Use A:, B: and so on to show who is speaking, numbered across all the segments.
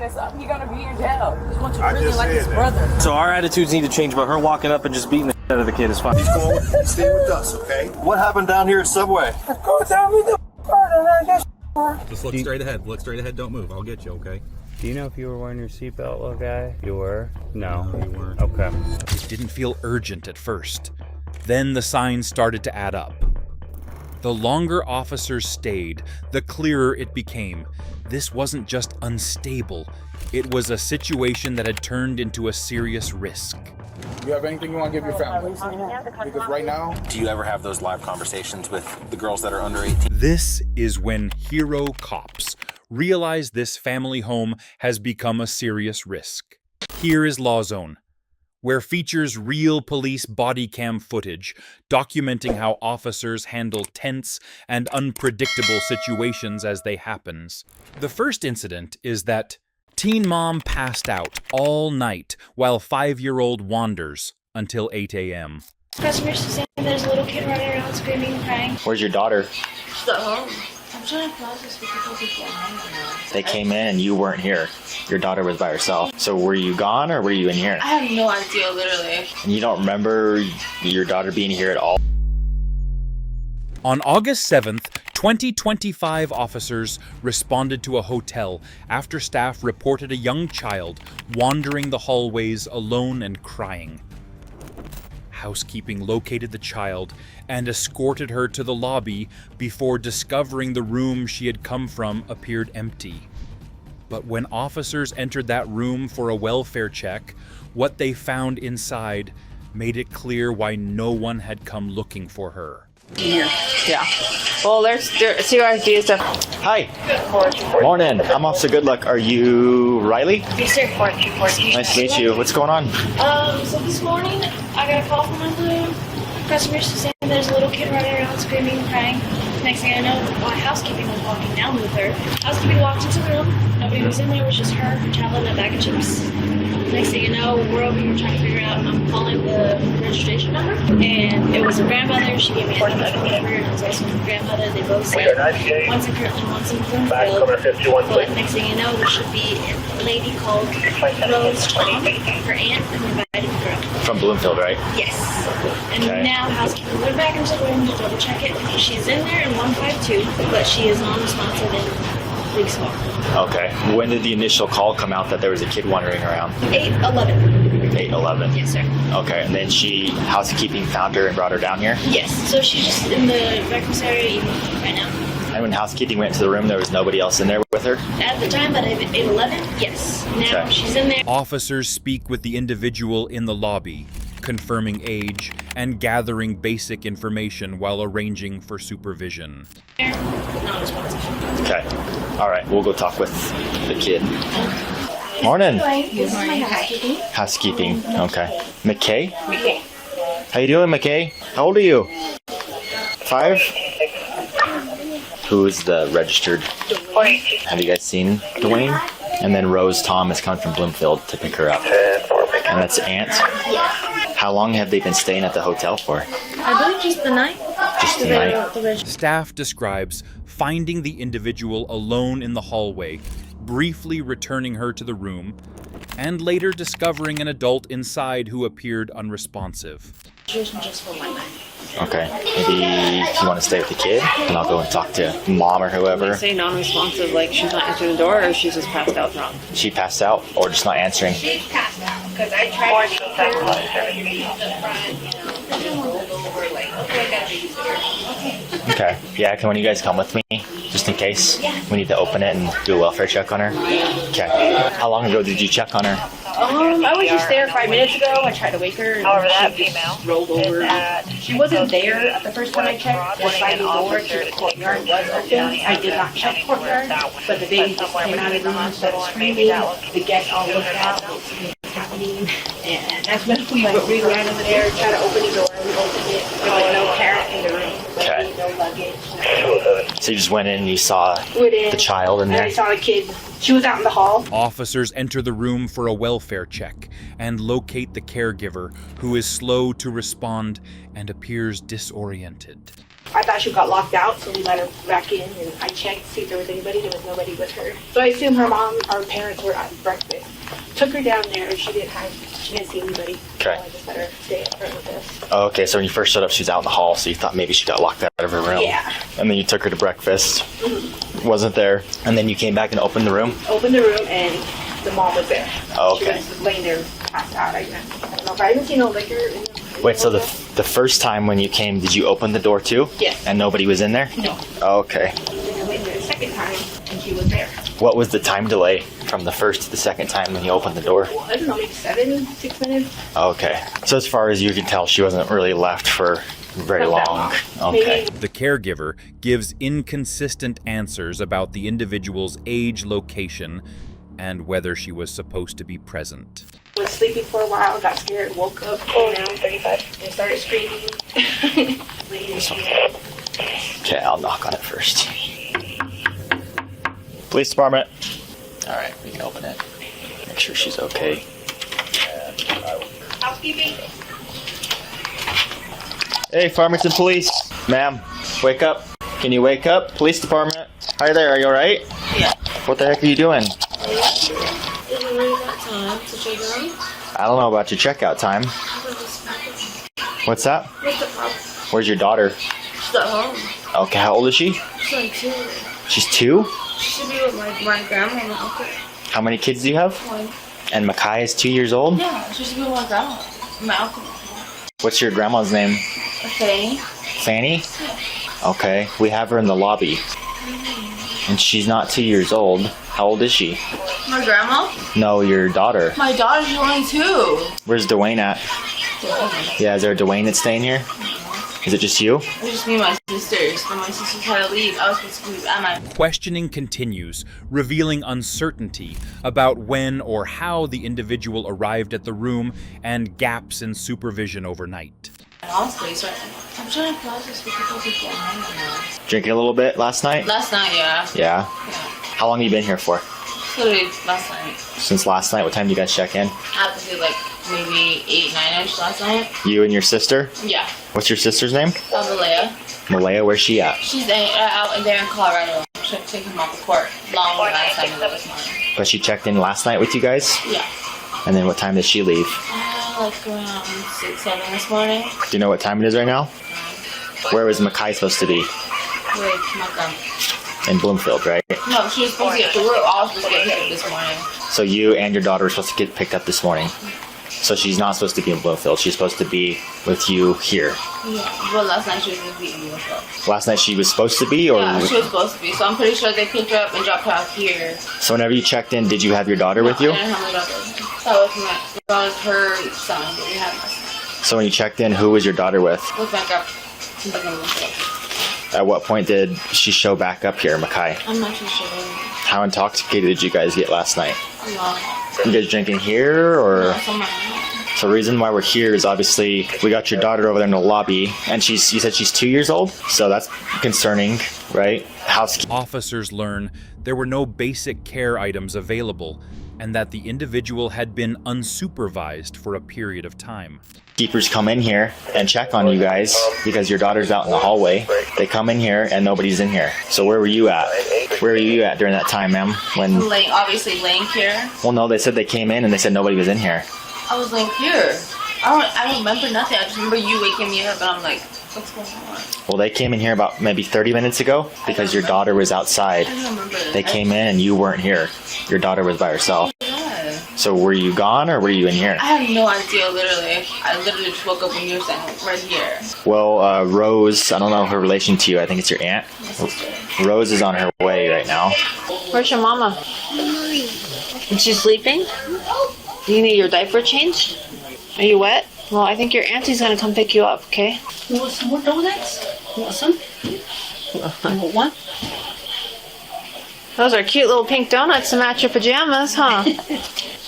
A: this up, he's gonna be in jail. He wants to really like his brother.
B: So our attitudes need to change, but her walking up and just beating the shit out of the kid is fine.
C: He's going with, stay with us, okay?
D: What happened down here at Subway?
A: Go down with the brother, I guess.
E: Just look straight ahead. Look straight ahead. Don't move. I'll get you, okay?
F: Do you know if you were wearing your seatbelt, little guy? You were? No,
E: you weren't.
F: Okay.
G: It didn't feel urgent at first. Then the signs started to add up. The longer officers stayed, the clearer it became. This wasn't just unstable. It was a situation that had turned into a serious risk.
H: Do you have anything you want to give your family? Because right now...
I: Do you ever have those live conversations with the girls that are under 18?
G: This is when hero cops realize this family home has become a serious risk. Here is Law Zone, where features real police body cam footage documenting how officers handle tense and unpredictable situations as they happens. The first incident is that teen mom passed out all night while 5-year-old wanders until 8 a.m.
J: Customers saying there's a little kid running around screaming and crying.
K: Where's your daughter?
J: She's at home. I'm trying to process because people are home now.
K: They came in and you weren't here. Your daughter was by herself. So were you gone or were you in here?
J: I have no idea, literally.
K: And you don't remember your daughter being here at all?
G: On August 7th, 2025 officers responded to a hotel after staff reported a young child wandering the hallways alone and crying. Housekeeping located the child and escorted her to the lobby before discovering the room she had come from appeared empty. But when officers entered that room for a welfare check, what they found inside made it clear why no one had come looking for her.
A: Here. Yeah. Well, there's CRD stuff.
K: Hi. Morning. I'm Officer Good Luck. Are you Riley?
J: Yes, sir.
K: Nice to meet you. What's going on?
J: So this morning, I got a call from my blue. Customers saying there's a little kid running around screaming and crying. Next thing I know, my housekeeping was walking down with her. Housekeeping walked into the room. Nobody was in there. It was just her, her child, and a bag of chips. Next thing you know, we're over here trying to figure out. I'm calling the registration number, and it was her grandmother. She gave me a number from her, and it was also her grandmother. They both said one's in Kirtland, one's in Bloomfield. But next thing you know, there should be a lady called Rose Tom, her aunt, and invited the girl.
K: From Bloomfield, right?
J: Yes. And now housekeeping went back into the room to double check it. She's in there in 152, but she is non-responsive and leaks more.
K: Okay. When did the initial call come out that there was a kid wandering around?
J: 8:11.
K: 8:11.
J: Yes, sir.
K: Okay, and then housekeeping found her and brought her down here?
J: Yes. So she's just in the breakfast area right now.
K: And when housekeeping went to the room, there was nobody else in there with her?
J: At the time, but at 8:11, yes. Now she's in there.
G: Officers speak with the individual in the lobby, confirming age and gathering basic information while arranging for supervision.
J: Non-responsive.
K: Okay. All right, we'll go talk with the kid. Morning.
J: This is my housekeeping.
K: Housekeeping. Okay. McKay?
J: McKay.
K: How you doing, McKay? How old are you? 5? Who is the registered? Have you guys seen Dwayne? And then Rose Tom is coming from Bloomfield to pick her up. And that's aunt?
J: Yes.
K: How long have they been staying at the hotel for?
J: I believe just the night.
K: Just the night?
G: Staff describes finding the individual alone in the hallway, briefly returning her to the room, and later discovering an adult inside who appeared unresponsive.
J: Just for one night.
K: Okay. Maybe if you want to stay with the kid, and I'll go and talk to mom or whoever.
A: Say non-responsive, like she's not answering the door, or she's just passed out drunk?
K: She passed out or just not answering?
J: She's passed out, because I tried to keep her.
K: Okay. Yeah, when you guys come with me, just in case we need to open it and do a welfare check on her? Okay. How long ago did you check on her?
A: I was just there 5 minutes ago. I tried to wake her, and she just rolled over. She wasn't there the first time I checked. The sliding door to the courtyard was open. I did not check courtyard, but the baby just came out of the room and started screaming. The guests all looked out. What's happening? And that's when we ran over there and tried to open the door. We opened it. There was no parent in the room.
K: Okay.
J: No luggage.
K: So you just went in and you saw the child in there?
J: I saw the kid. She was out in the hall.
G: Officers enter the room for a welfare check and locate the caregiver, who is slow to respond and appears disoriented.
A: I thought she got locked out, so we let her back in, and I checked to see if there was anybody. There was nobody with her. So I assume her mom or parents were at breakfast. Took her down there, and she didn't see anybody.
K: Okay.
A: So I just let her stay up front with us.
K: Oh, okay, so when you first showed up, she was out in the hall, so you thought maybe she got locked out of her room.
A: Yeah.
K: And then you took her to breakfast. Wasn't there. And then you came back and opened the room?
A: Opened the room, and the mom was there.
K: Oh, okay.
A: She was laying there, passed out, I guess. I don't know, but I didn't see no liquor.
K: Wait, so the first time when you came, did you open the door too?
A: Yes.
K: And nobody was in there?
A: No.
K: Oh, okay.
A: I went there the second time, and she was there.
K: What was the time delay from the first to the second time when you opened the door?
A: I don't know, maybe 6 minutes.
K: Okay. So as far as you can tell, she wasn't really left for very long. Okay.
G: The caregiver gives inconsistent answers about the individual's age, location, and whether she was supposed to be present.
A: Was sleeping for a while, got scared, woke up, down 35, and started screaming.
K: Okay, I'll knock on it first. Police department. All right, we can open it. Make sure she's okay.
A: Housekeeping.
K: Hey, Farmington Police. Ma'am, wake up. Can you wake up? Police department. Hi there, are you alright?
J: Yeah.
K: What the heck are you doing?
J: Is it time to check in?
K: I don't know about your checkout time. What's that?
J: What's the problem?
K: Where's your daughter?
J: She's at home.
K: Okay, how old is she?
J: She's like 2.
K: She's 2?
J: She should be with my grandma and my uncle.
K: How many kids do you have?
J: 1.
K: And Makai is 2 years old?
J: Yeah, she should be with my grandma and my uncle.
K: What's your grandma's name?
J: Okay.
K: Fanny? Okay, we have her in the lobby. And she's not 2 years old. How old is she?
J: My grandma?
K: No, your daughter.
J: My daughter's only 2.
K: Where's Dwayne at? Yeah, is there a Dwayne that's staying here? Is it just you?
J: It's just me and my sisters. When my sisters had to leave, I was supposed to leave at my...
G: Questioning continues, revealing uncertainty about when or how the individual arrived at the room and gaps in supervision overnight.
J: Honestly, so I'm trying to process what people be going on right now.
K: Drinking a little bit last night?
J: Last night, yeah.
K: Yeah?
J: Yeah.
K: How long have you been here for?
J: Literally last night.
K: Since last night? What time do you guys check in?
J: I have to say like maybe 8, 9-ish last night.
K: You and your sister?
J: Yeah.
K: What's your sister's name?
J: Malaya.
K: Malaya, where's she at?
J: She's out in there in Colorado. Taking him off the court. Long last time this morning.
K: But she checked in last night with you guys?
J: Yeah.
K: And then what time did she leave?
J: Like around 6, 7 this morning.
K: Do you know what time it is right now? Where was Makai supposed to be?
J: With my grandma.
K: In Bloomfield, right?
J: No, she was supposed to get, we were all supposed to get picked up this morning.
K: So you and your daughter were supposed to get picked up this morning. So she's not supposed to be in Bloomfield. She's supposed to be with you here.
J: Yeah, but last night she was supposed to be in Bloomfield.
K: Last night she was supposed to be, or?
J: Yeah, she was supposed to be. So I'm pretty sure they picked her up and dropped her off here.
K: So whenever you checked in, did you have your daughter with you?
J: I didn't have my daughter. That was her son, but we had my son.
K: So when you checked in, who was your daughter with?
J: With my grandpa. She's like in Bloomfield.
K: At what point did she show back up here, Makai?
J: I'm not too sure.
K: How intoxicated did you guys get last night?
J: A lot.
K: You guys drinking here, or?
J: No, somewhere.
K: So the reason why we're here is obviously we got your daughter over there in the lobby, and you said she's 2 years old, so that's concerning, right?
G: Officers learn there were no basic care items available, and that the individual had been unsupervised for a period of time.
K: Keepers come in here and check on you guys because your daughter's out in the hallway. They come in here and nobody's in here. So where were you at? Where were you at during that time, ma'am? When?
J: Obviously laying here.
K: Well, no, they said they came in and they said nobody was in here.
J: I was laying here. I don't remember nothing. I just remember you waking me up and I'm like, what's going on?
K: Well, they came in here about maybe 30 minutes ago because your daughter was outside.
J: I don't remember.
K: They came in and you weren't here. Your daughter was by herself. So were you gone or were you in here?
J: I have no idea, literally. I literally just woke up when you were saying right here.
K: Well, Rose, I don't know her relation to you. I think it's your aunt.
J: My sister.
K: Rose is on her way right now.
L: Where's your mama? Is she sleeping? Do you need your diaper changed? Are you wet? Well, I think your auntie's gonna come pick you up, okay?
A: You want some more donuts? You want some? You want one?
L: Those are cute little pink donuts to match your pajamas, huh?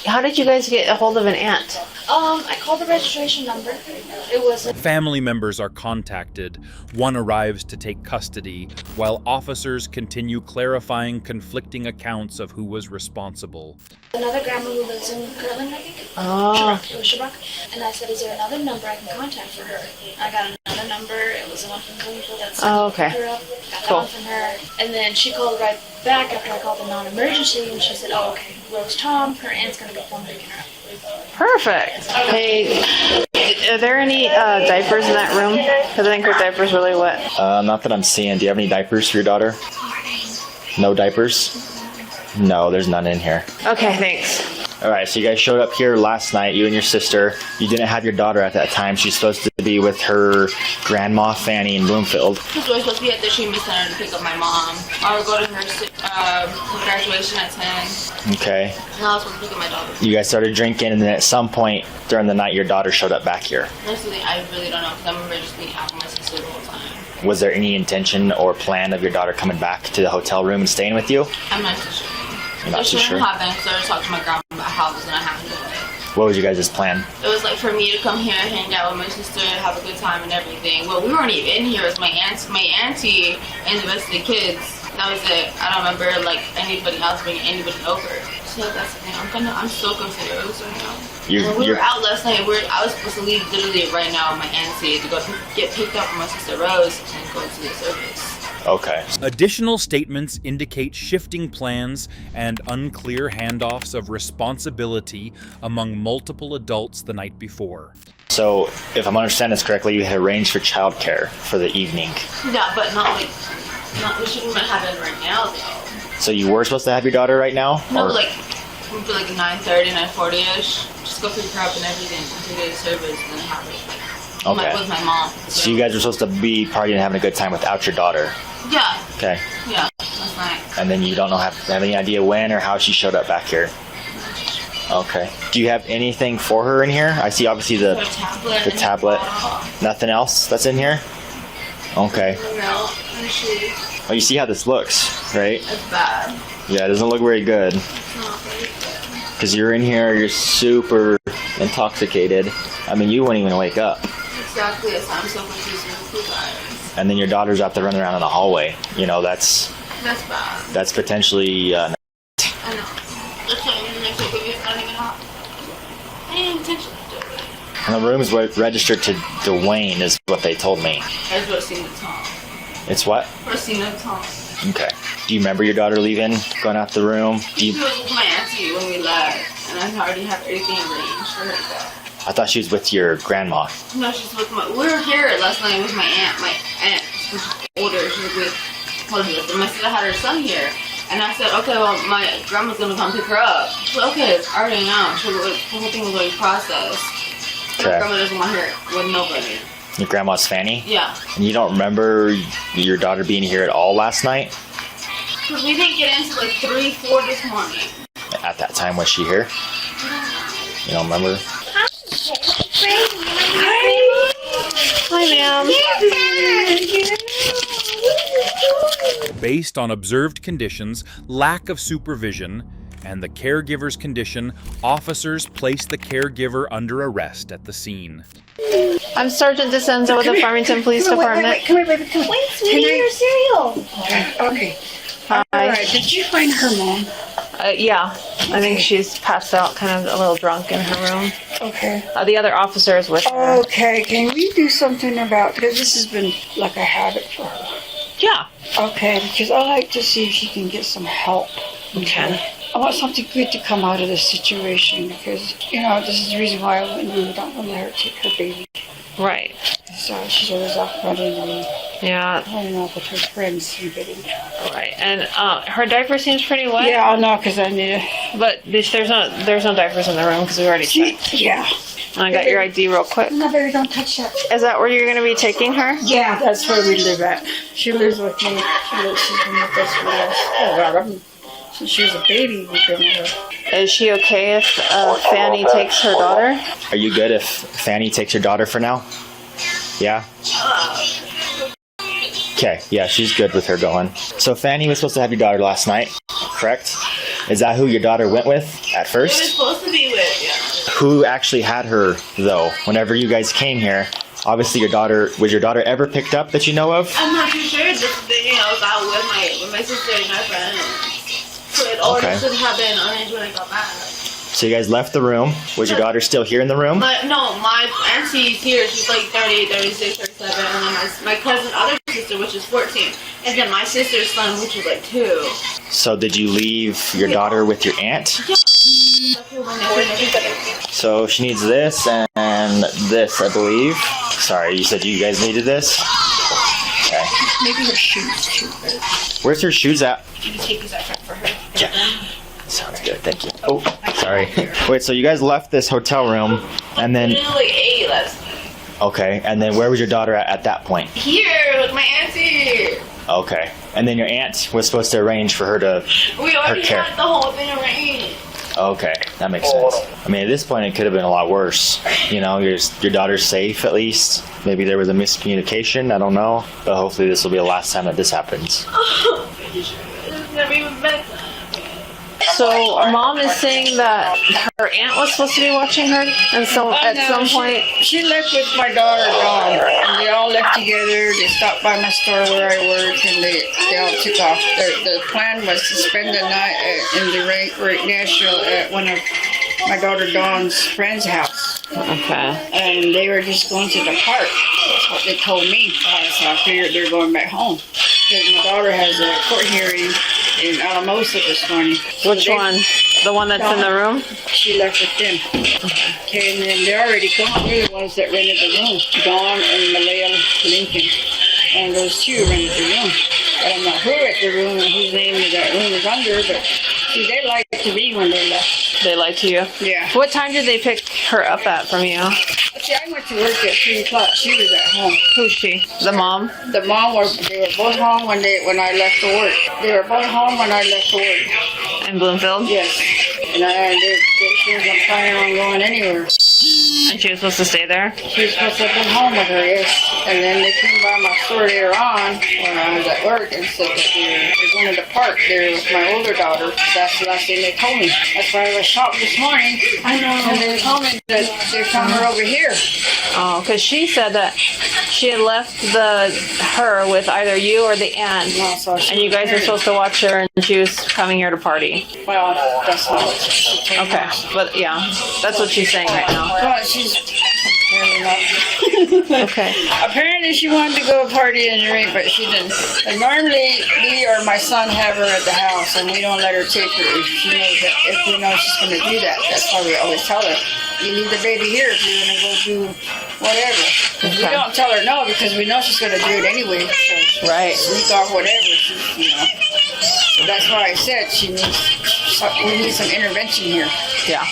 L: How did you guys get a hold of an aunt?
J: I called the registration number. It was
G: Family members are contacted. One arrives to take custody, while officers continue clarifying conflicting accounts of who was responsible.
J: another grandma who lives in Kirtland, I think.
L: Oh.
J: Shabak. It was Shabak. And I said, is there another number I can contact for her? I got another a number. It was a one from Bloomfield. That's
L: Oh, okay.
J: got that
L: Cool.
J: one from her. And then she called right back after I called the non-emergency, and she said, "Oh, okay, Rose Tom, her aunt's gonna be home picking her up."
L: Perfect. Hey, are there any diapers in that room? Because I think her diaper's really wet.
K: Not that I'm seeing. Do you have any diapers for your daughter? No diapers? No, there's none in here.
L: Okay, thanks.
K: All right, so you guys showed up here last night, you and your sister. You didn't have your daughter at that time. She's supposed to be with her grandma, Fanny, in Bloomfield.
M: Because we're supposed to be at the treatment center to pick up my mom. I would go to her graduation at 10.
K: Okay.
M: And I was supposed to pick up my daughter.
K: You guys started drinking, and then at some point during the night, your daughter showed up back here.
M: Honestly, I really don't know, because I remember just being out with my sister the whole time.
K: Was there any intention or plan of your daughter coming back to the hotel room and staying with you?
M: I'm not too sure.
K: You're not too sure?
M: It happened because I was talking to my grandma about how it was going to happen.
K: What was your guys' plan?
M: It was like for me to come here, hang out with my sister, have a good time and everything. Well, we weren't even in here. It was my auntie and the rest of the kids. That was it. I don't remember like anybody else bringing anybody over. So that's the thing. I'm so confused right now. We were out last night. I was supposed to leave literally right now with my auntie to go get picked up from my sister Rose and go to the service.
K: Okay.
G: Additional statements indicate shifting plans and unclear handoffs of responsibility among multiple adults the night before.
K: So, if I'm understanding this correctly, you had arranged for childcare for the evening.
M: Yeah, but we shouldn't have it right now though.
K: So you were supposed to have your daughter right now?
M: No,
K: or?
M: like 9:30, 9:40ish. Just go pick her up and everything to get a service and then have it.
K: Okay.
M: With my mom.
K: So you guys were supposed to be partying and having a good time without your daughter?
M: Yeah.
K: Okay.
M: Yeah, that's nice.
K: And then you don't have any idea when or how she showed up back here? Okay. Do you have anything for her in here? I see obviously the tablet. Nothing else that's in here? Okay.
M: No, actually.
K: Well, you see how this looks, right?
M: It's bad.
K: Yeah, it doesn't look very good.
M: It's not very good.
K: Because you're in here, you're super intoxicated. I mean, you wouldn't even wake up.
M: Exactly, yes, I'm so confused with you guys.
K: And then your daughter's out there running around in the hallway. You know, that's
M: bad.
K: That's potentially.
M: I know. That's not even next week. It's not even hot. I didn't intentionally do it.
K: And the room's registered to Dwayne, is what they told me.
M: I just would seen the tongue.
K: It's what?
M: I've seen the tongue.
K: Okay. Do you remember your daughter leaving, going out the room?
M: She was with my auntie when we left, and I already have everything arranged for her to go.
K: I thought she was with your grandma.
M: No, she's with my. We were here last night with my aunt. My aunt, she's older. She was with Elizabeth. And my sister had her son here. And I said, okay, well, my grandma's gonna come pick her up. She said, okay, it's already now. So the whole thing was already processed.
K: Okay.
M: My grandma doesn't want her with nobody.
K: Your grandma's Fanny?
M: Yeah.
K: And you don't remember your daughter being here at all last night?
M: Because we didn't get into like 3, 4 this morning.
K: At that time, was she here? You don't remember?
L: Hi, ma'am.
G: Based on observed conditions, lack of supervision, and the caregiver's condition, officers placed the caregiver under arrest at the scene.
L: I'm Sergeant DeSenza with the Farmington Police Department.
A: Come here, baby. Come here.
J: Wait, sweetie, your cereal.
A: Okay.
L: Hi.
A: All right. Did you find her mom?
L: Yeah, I think she's passed out, kind of a little drunk in her room.
A: Okay.
L: The other officer is with her.
A: Okay. Can we do something about, because this has been like a habit for her.
L: Yeah.
A: Okay, because I like to see if she can get some help.
L: Okay.
A: I want something good to come out of this situation because, this is the reason why I wouldn't really don't want to let her take her baby.
L: Right.
A: So she's always out running and running off with her friends and getting.
L: Right. And her diaper seems pretty wet.
A: Yeah, I know because I need it.
L: But there's no diapers in the room because we already checked.
A: Yeah.
L: I got your ID real quick.
A: No, baby, don't touch that.
L: Is that where you're going to be taking her?
A: Yeah, that's where we live at. She lives with me. She's been with us for the last, God, since she was a baby, we've been with her.
L: Is she okay if Fanny takes her daughter?
K: Are you good if Fanny takes your daughter for now? Yeah? Okay, yeah, she's good with her going. So Fanny was supposed to have your daughter last night, correct? Is that who your daughter went with at first?
M: She was supposed to be with, yeah.
K: Who actually had her, though, whenever you guys came here? Obviously, was your daughter ever picked up that you know of?
M: I'm not too sure. Just I was out with my sister and my friends. So it all should have been arranged when I got back.
K: So you guys left the room. Was your daughter still here in the room?
M: But no, my auntie's here. She's like 38, 36, 37. And then my cousin, other sister, which is 14. And then my sister's son, which is like 2.
K: So did you leave your daughter with your aunt?
M: Yeah.
K: So she needs this and this, I believe. Sorry, you said you guys needed this? Okay.
A: Maybe her shoes too.
K: Where's her shoes at?
A: Can you take these out for her?
K: Yeah. Sounds good, thank you. Oh, sorry. Wait, so you guys left this hotel room and then...
M: like 8 last night.
K: Okay, and then where was your daughter at that point?
M: Here with my auntie.
K: Okay, and then your aunt was supposed to arrange for her to...
M: We already
K: her care.
M: had the whole thing arranged.
K: Okay, that makes sense. I mean, at this point, it could have been a lot worse. You know, your daughter's safe at least. Maybe there was a miscommunication. I don't know. But hopefully, this will be the last time that this happens.
M: It's never even been.
L: So mom is saying that her aunt was supposed to be watching her, and so at some point
N: she left with my daughter Dawn, and they all left together. They stopped by my store where I work, and they all took off. The plan was to spend the night in the Great National at one of my daughter Dawn's friend's house.
L: Okay.
N: And they were just going to the park. That's what they told me. So I figured they're going back home. Because my daughter has a court hearing in Alamosa this morning.
L: Which one? The one that's in the room?
N: She left with them. Okay, and then they're already gone. They're the ones that rented the room. Dawn and Malaya Lincoln. And those two rented the room. I don't know who at the room and whose name that room is under, but see, they lied to me when they left.
L: They lied to you?
N: Yeah.
L: What time did they pick her up at from you?
N: See, I went to work at 3 o'clock. She was at home.
L: Who's she? The mom?
N: The mom they were both home when I left for work. They were both home when I left for work.
L: In Bloomfield?
N: Yes. And she wasn't planning on going anywhere.
L: And she was supposed to stay there?
N: She was supposed to have been home with her, yes. And then they came by my store later on when I was at work and said that they're going to the park there with my older daughter. That's the last thing they told me. That's why I was shocked this morning. I know. And they told me that they found her over here.
L: Oh, because she said that she had left her with either you or the aunt.
N: No, so
L: and you guys were supposed to watch her and she was coming here to party.
N: Well, that's not what she told me.
L: Okay, but yeah, that's what she's saying right now.
N: Well, she's apparently not.
L: Okay.
N: Apparently she wanted to go party and drink, but she didn't. And normally me or my son have her at the house, and we don't let her take her if she knows that. If we know she's going to do that, that's why we always tell her, you leave the baby here if you're going to go do whatever. Okay. We don't tell her no because we know she's going to do it anyway. So
L: right.
N: Sneak off whatever, you know. So that's why I said we need some intervention here.
L: Yeah.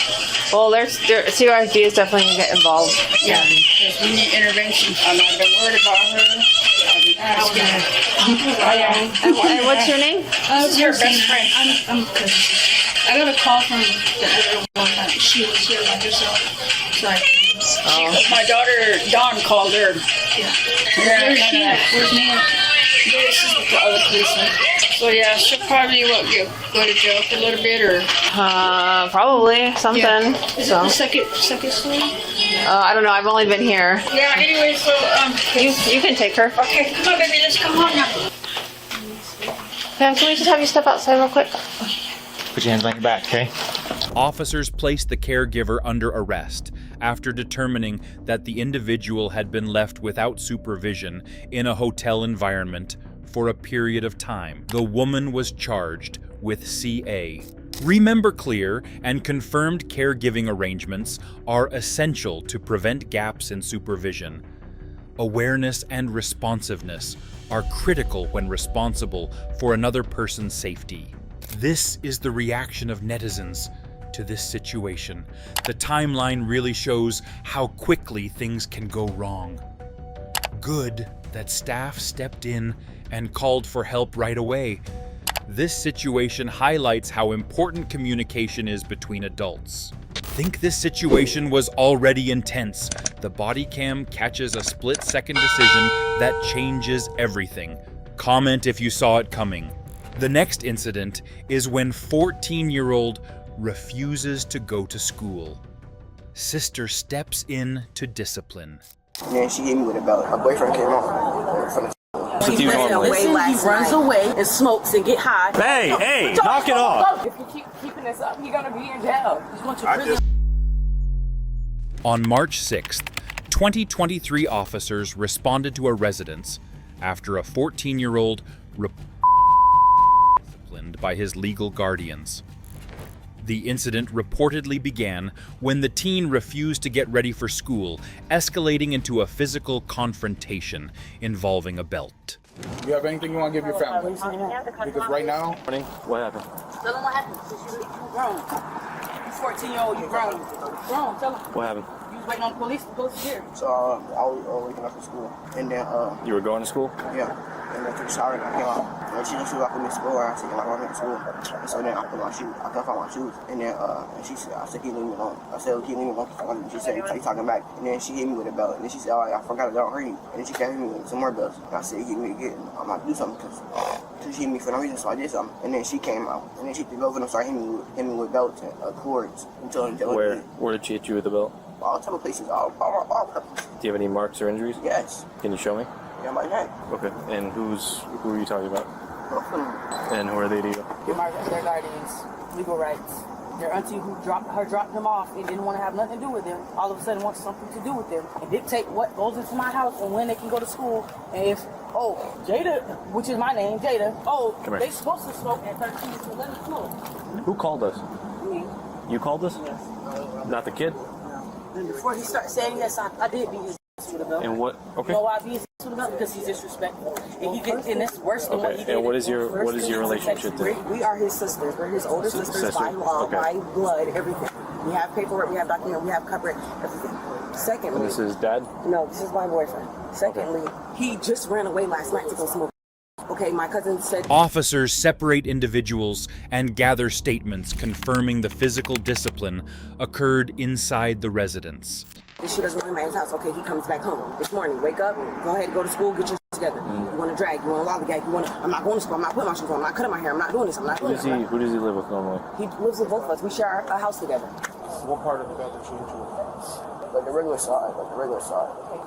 L: Well, CRSD is definitely going to get involved.
N: Yeah, because we need intervention. I've been worried about her. I've been asking her.
L: And what's your name?
N: This is her best friend.
A: I'm good. I got a call from the other one that she was here by herself. Sorry.
N: My daughter Dawn called her.
A: Yeah.
N: Where's
A: she at? Where's Nina?
N: She's with the other policeman. So yeah, she'll probably go to jail for a little bit, or
L: probably something.
A: Yeah. Is
L: so.
A: it the second story?
L: I don't know. I've only been here.
N: Yeah. Anyway, so
L: you can take her.
N: Okay, come on, baby. Let's come on now.
L: Pam, can we just have you step outside real quick?
K: Put your hands on your back, okay?
G: Officers placed the caregiver under arrest after determining that the individual had been left without supervision in a hotel environment for a period of time. The woman was charged with CA. Remember Clear and confirmed caregiving arrangements are essential to prevent gaps in supervision. Awareness and responsiveness are critical when responsible for another person's safety. This is the reaction of netizens to this situation. The timeline really shows how quickly things can go wrong. Good that staff stepped in and called for help right away. This situation highlights how important communication is between adults. Think this situation was already intense. The BodyCam catches a split-second decision that changes everything. Comment if you saw it coming. The next incident is when 14-year-old refuses to go to school. Sister steps in to discipline.
C: Yeah, she hit me with a belt. My boyfriend came on from the
O: He runs away and smokes and get high.
B: Hey, knock it off.
O: If you keep keeping
N: this up, you're gonna be in jail. He's going to prison.
G: On March 6th, 2023 officers responded to a residence after a 14-year-old disciplined by his legal guardians. The incident reportedly began when the teen refused to get ready for school, escalating into a physical confrontation involving a belt.
H: You have anything you want to give your family? Because right now...
B: What happened?
N: Tell him what happened. You grown. He's 14-year-old, you grown. Grown, tell him.
B: What happened?
N: You was waiting on the police to go here.
C: So I was waking up from school, and then
B: You were going to school?
C: yeah, and I took a shower and I came out. And she was like, "Put me in school," and I said, "I'm going to school." And so then I put my shoes. I couldn't find my shoes, and then and she said, "I said, keep leaving me alone." I said, "Keep leaving me alone." She said, "You talking back?" And then she hit me with a belt, and then she said, "Oh, I forgot I don't hurt you." And then she came me with some more belts, and I said, "Hit me again. I'm about to do something because she hit me for no reason." So I did something, and then she came out, and then she took over and started hitting me with belts and cords until
B: Where did she hit you with the belt?
C: all type of places, all places.
B: Do you have any marks or injuries?
C: Yes.
B: Can you show me?
C: Yeah, my neck.
B: Okay. And who are you talking about?
C: Both of them.
B: And who are they to you?
N: Their guardians, legal rights. Their auntie who dropped them off and didn't want to have nothing to do with them, all of a sudden wants something to do with them and dictate what goes into my house and when they can go to school. And if, Jada, which is my name, Jada, they supposed to smoke at 13, so let them smoke.
B: Who called us?
N: Me.
B: You called us?
N: Yes.
B: Not the kid?
N: And before he started saying yes, I did beat his ass with a belt.
B: And what? Okay.
N: You know why I beat his ass with a belt? Because he's disrespectful. And it's worse than what he did.
B: And what is your relationship to him?
O: We are his sisters. We're his older sisters by law, by blood, everything. We have paperwork, we have documents, we have coverage, everything. Secondly,
B: And this is dad?
O: no, this is my boyfriend. Secondly, he just ran away last night to go smoke. Okay, my cousin said
G: Officers separate individuals and gather statements confirming the physical discipline occurred inside the residence.
O: this shit doesn't in my house. Okay, he comes back home this morning. Wake up, go ahead, go to school, get your shit together. You want to drag, you want to lollygag, I'm not going to school, I'm not putting my shoes on, I'm not cutting my hair, I'm not doing this, I'm not doing this.
B: Who does he live with normally?
O: He lives with both of us. We share a house together.
H: What part of the belt did she hit you with?
C: Like the regular side.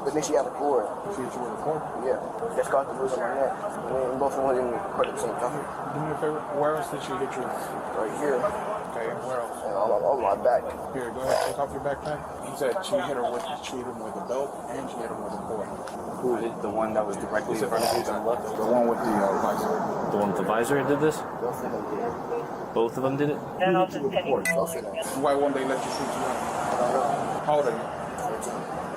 C: But then she had a cord.
H: She hit you with a cord?
C: Yeah. Just got the bruise on my neck. And then both of them didn't cut at the same time.
H: Do me a favor. Where else did she hit you?
C: Right here.
H: Okay, and where else?
C: And on my back.
H: Here, go ahead, take off your backpack. You said she hit him with a belt and she hit him with a cord.
B: Who hit the one that was directly in front of you?
H: The one with the visor.
B: The one with the visor did this?
C: Both of them did.
B: Both of them did it?
C: Both of them.
H: Why won't they let you shoot you? How old are you?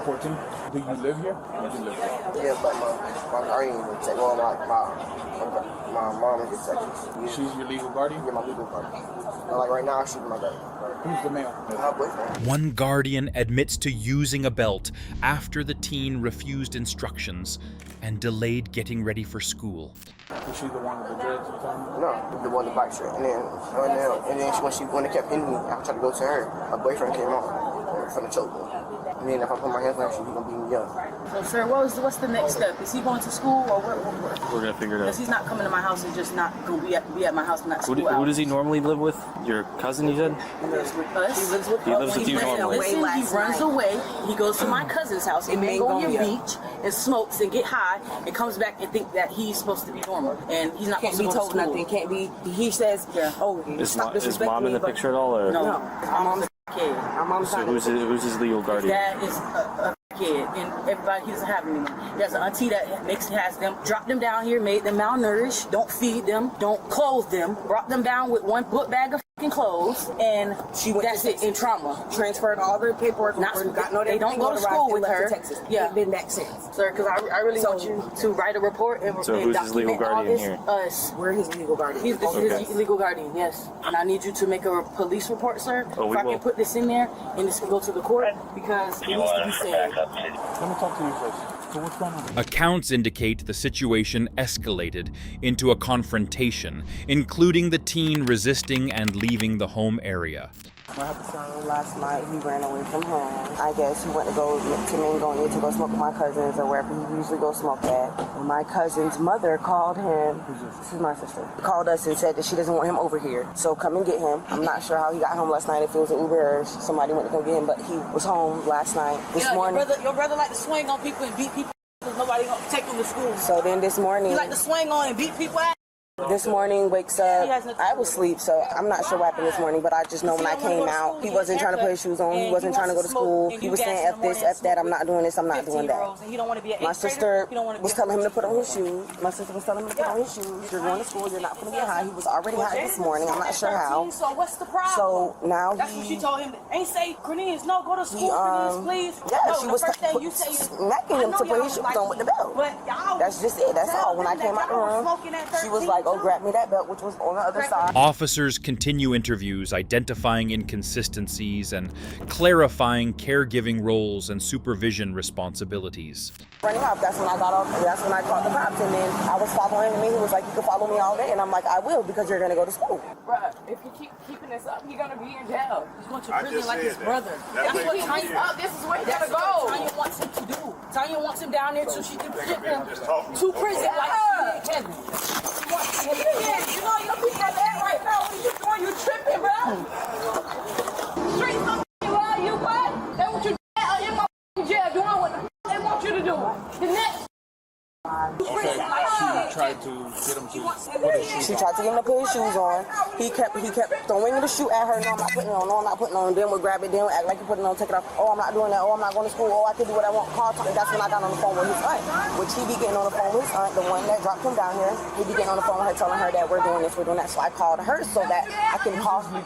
H: 14. Do you live here? You live here.
C: Yeah, but my guardian would take my mom is in Texas. Yeah.
H: She's your legal guardian?
C: Yeah, my legal guardian. And like right now, she's my guardian.
H: Who's the male?
C: My boyfriend.
G: One guardian admits to using a belt after the teen refused instructions and delayed getting ready for school.
H: Was she the one with the dreads?
C: No, the one with the black shirt. And then when it kept hitting me, I tried to go to her. My boyfriend came out from the choke. And then if I put my hands on her, she's gonna beat me up.
N: So, sir, what's the next step? Is he going to school or what?
B: We're gonna figure it out.
N: Because he's not coming to my house and just not going to be at my house and not school
B: Who does he normally live with? Your cousin, you said?
N: He lives with us. He lives with
B: He lives with you normally.
N: Listen, he runs away. He goes to my cousin's house in Magnolia Beach and smokes and get high and comes back and think that he's supposed to be normal and he's not
O: Can't
N: supposed
O: be
N: to go
O: told
N: to school.
O: nothing. Can't be. He says, stop
B: Is
O: disrespecting
B: mom in the
O: me, but-
B: picture at all? Or?
N: No, our mom's a kid.
O: Our mom's
B: So
O: not.
B: who's his legal guardian?
N: Dad is a kid, and everybody, he doesn't have anyone. He has an auntie that has them, dropped them down here, made them malnourished, don't feed them, don't clothe them, brought them down with one book bag of fucking clothes, and that's it, in trauma.
O: Transferred all their paperwork.
N: They don't go to school with her.
O: Texas.
N: Yeah.
O: Been back since.
N: Sir, because I really want you to write a report and
B: So who's his legal
N: document all
B: guardian
N: this.
B: here?
N: Us.
O: We're his legal guardian.
N: He's his legal guardian, yes. And I need you to make a police report, sir.
B: Oh,
N: if I
B: will.
N: can put this in there and this can go to the court because it needs to be said.
H: Let me talk to you first. So what's going on?
G: Accounts indicate the situation escalated into a confrontation, including the teen resisting and leaving the home area.
O: So last night he ran away from home. I guess he went to go to Mangonia to go smoke with my cousins or wherever he usually goes smoke at. And my cousin's mother called him. This is my sister. Called us and said that she doesn't want him over here. So come and get him. I'm not sure how he got home last night, if it was an Uber or somebody went to go get him, but he was home last night. This morning.
N: Your brother like to swing on people and beat people because nobody gonna take him to school.
O: So then this morning.
N: He like to swing on and beat people out.
O: This morning, wakes up. I was asleep, so I'm not sure what happened this morning, but I just know when I came out, he wasn't trying to put his shoes on. He wasn't trying to go to school. He was saying, F this, F that. I'm not doing this, I'm not doing that. My sister was telling him to put on his shoes. My sister was telling him to put on his shoes. You're going to school, you're not going to get high. He was already high this morning. I'm not sure how.
N: So what's the problem?
O: So now
N: that's what she told him. Ain't say, Cornelius, no, go to school, Cornelius, please.
O: Yeah,
N: no,
O: she was smacking him to put his shoes on with the belt. That's just it. That's all. When I came out the room, she was like, oh, grab me that belt, which was on the other side.
G: Officers continue interviews, identifying inconsistencies and clarifying caregiving roles and supervision responsibilities.
O: Running off, that's when I got off, that's when I called the cops, and then I was following him, and he was like, you can follow me all day, and I'm like, I will, because you're going to go to school.
N: Bruh, if you keep keeping this up, you're going to be in jail. He's going to prison like his brother. That's what Tanya, this is where he's going to go. Tanya wants him to do. Tanya wants him down there so she can ship him to prison like she did Kevin. You know, you don't keep that bad right now. What are you doing? You tripping, bro. Streets don't you are, you what? They want you in my jail doing what the they want you to do. The next.
H: Okay, she tried to get him to put his shoes on.
O: She tried to get him to put his shoes on. He kept throwing the shoe at her. No, I'm not putting it on. No, I'm not putting it on. Then we'll grab it. Then we'll act like you're putting it on. Take it off. Oh, I'm not doing that. Oh, I'm not going to school. Oh, I can do what I want. Call time. That's when I got on the phone with his aunt. Which he be getting on the phone with his aunt, the one that dropped him down here. He be getting on the phone with her, telling her that we're doing this, we're doing that. So I called her so that I can call him.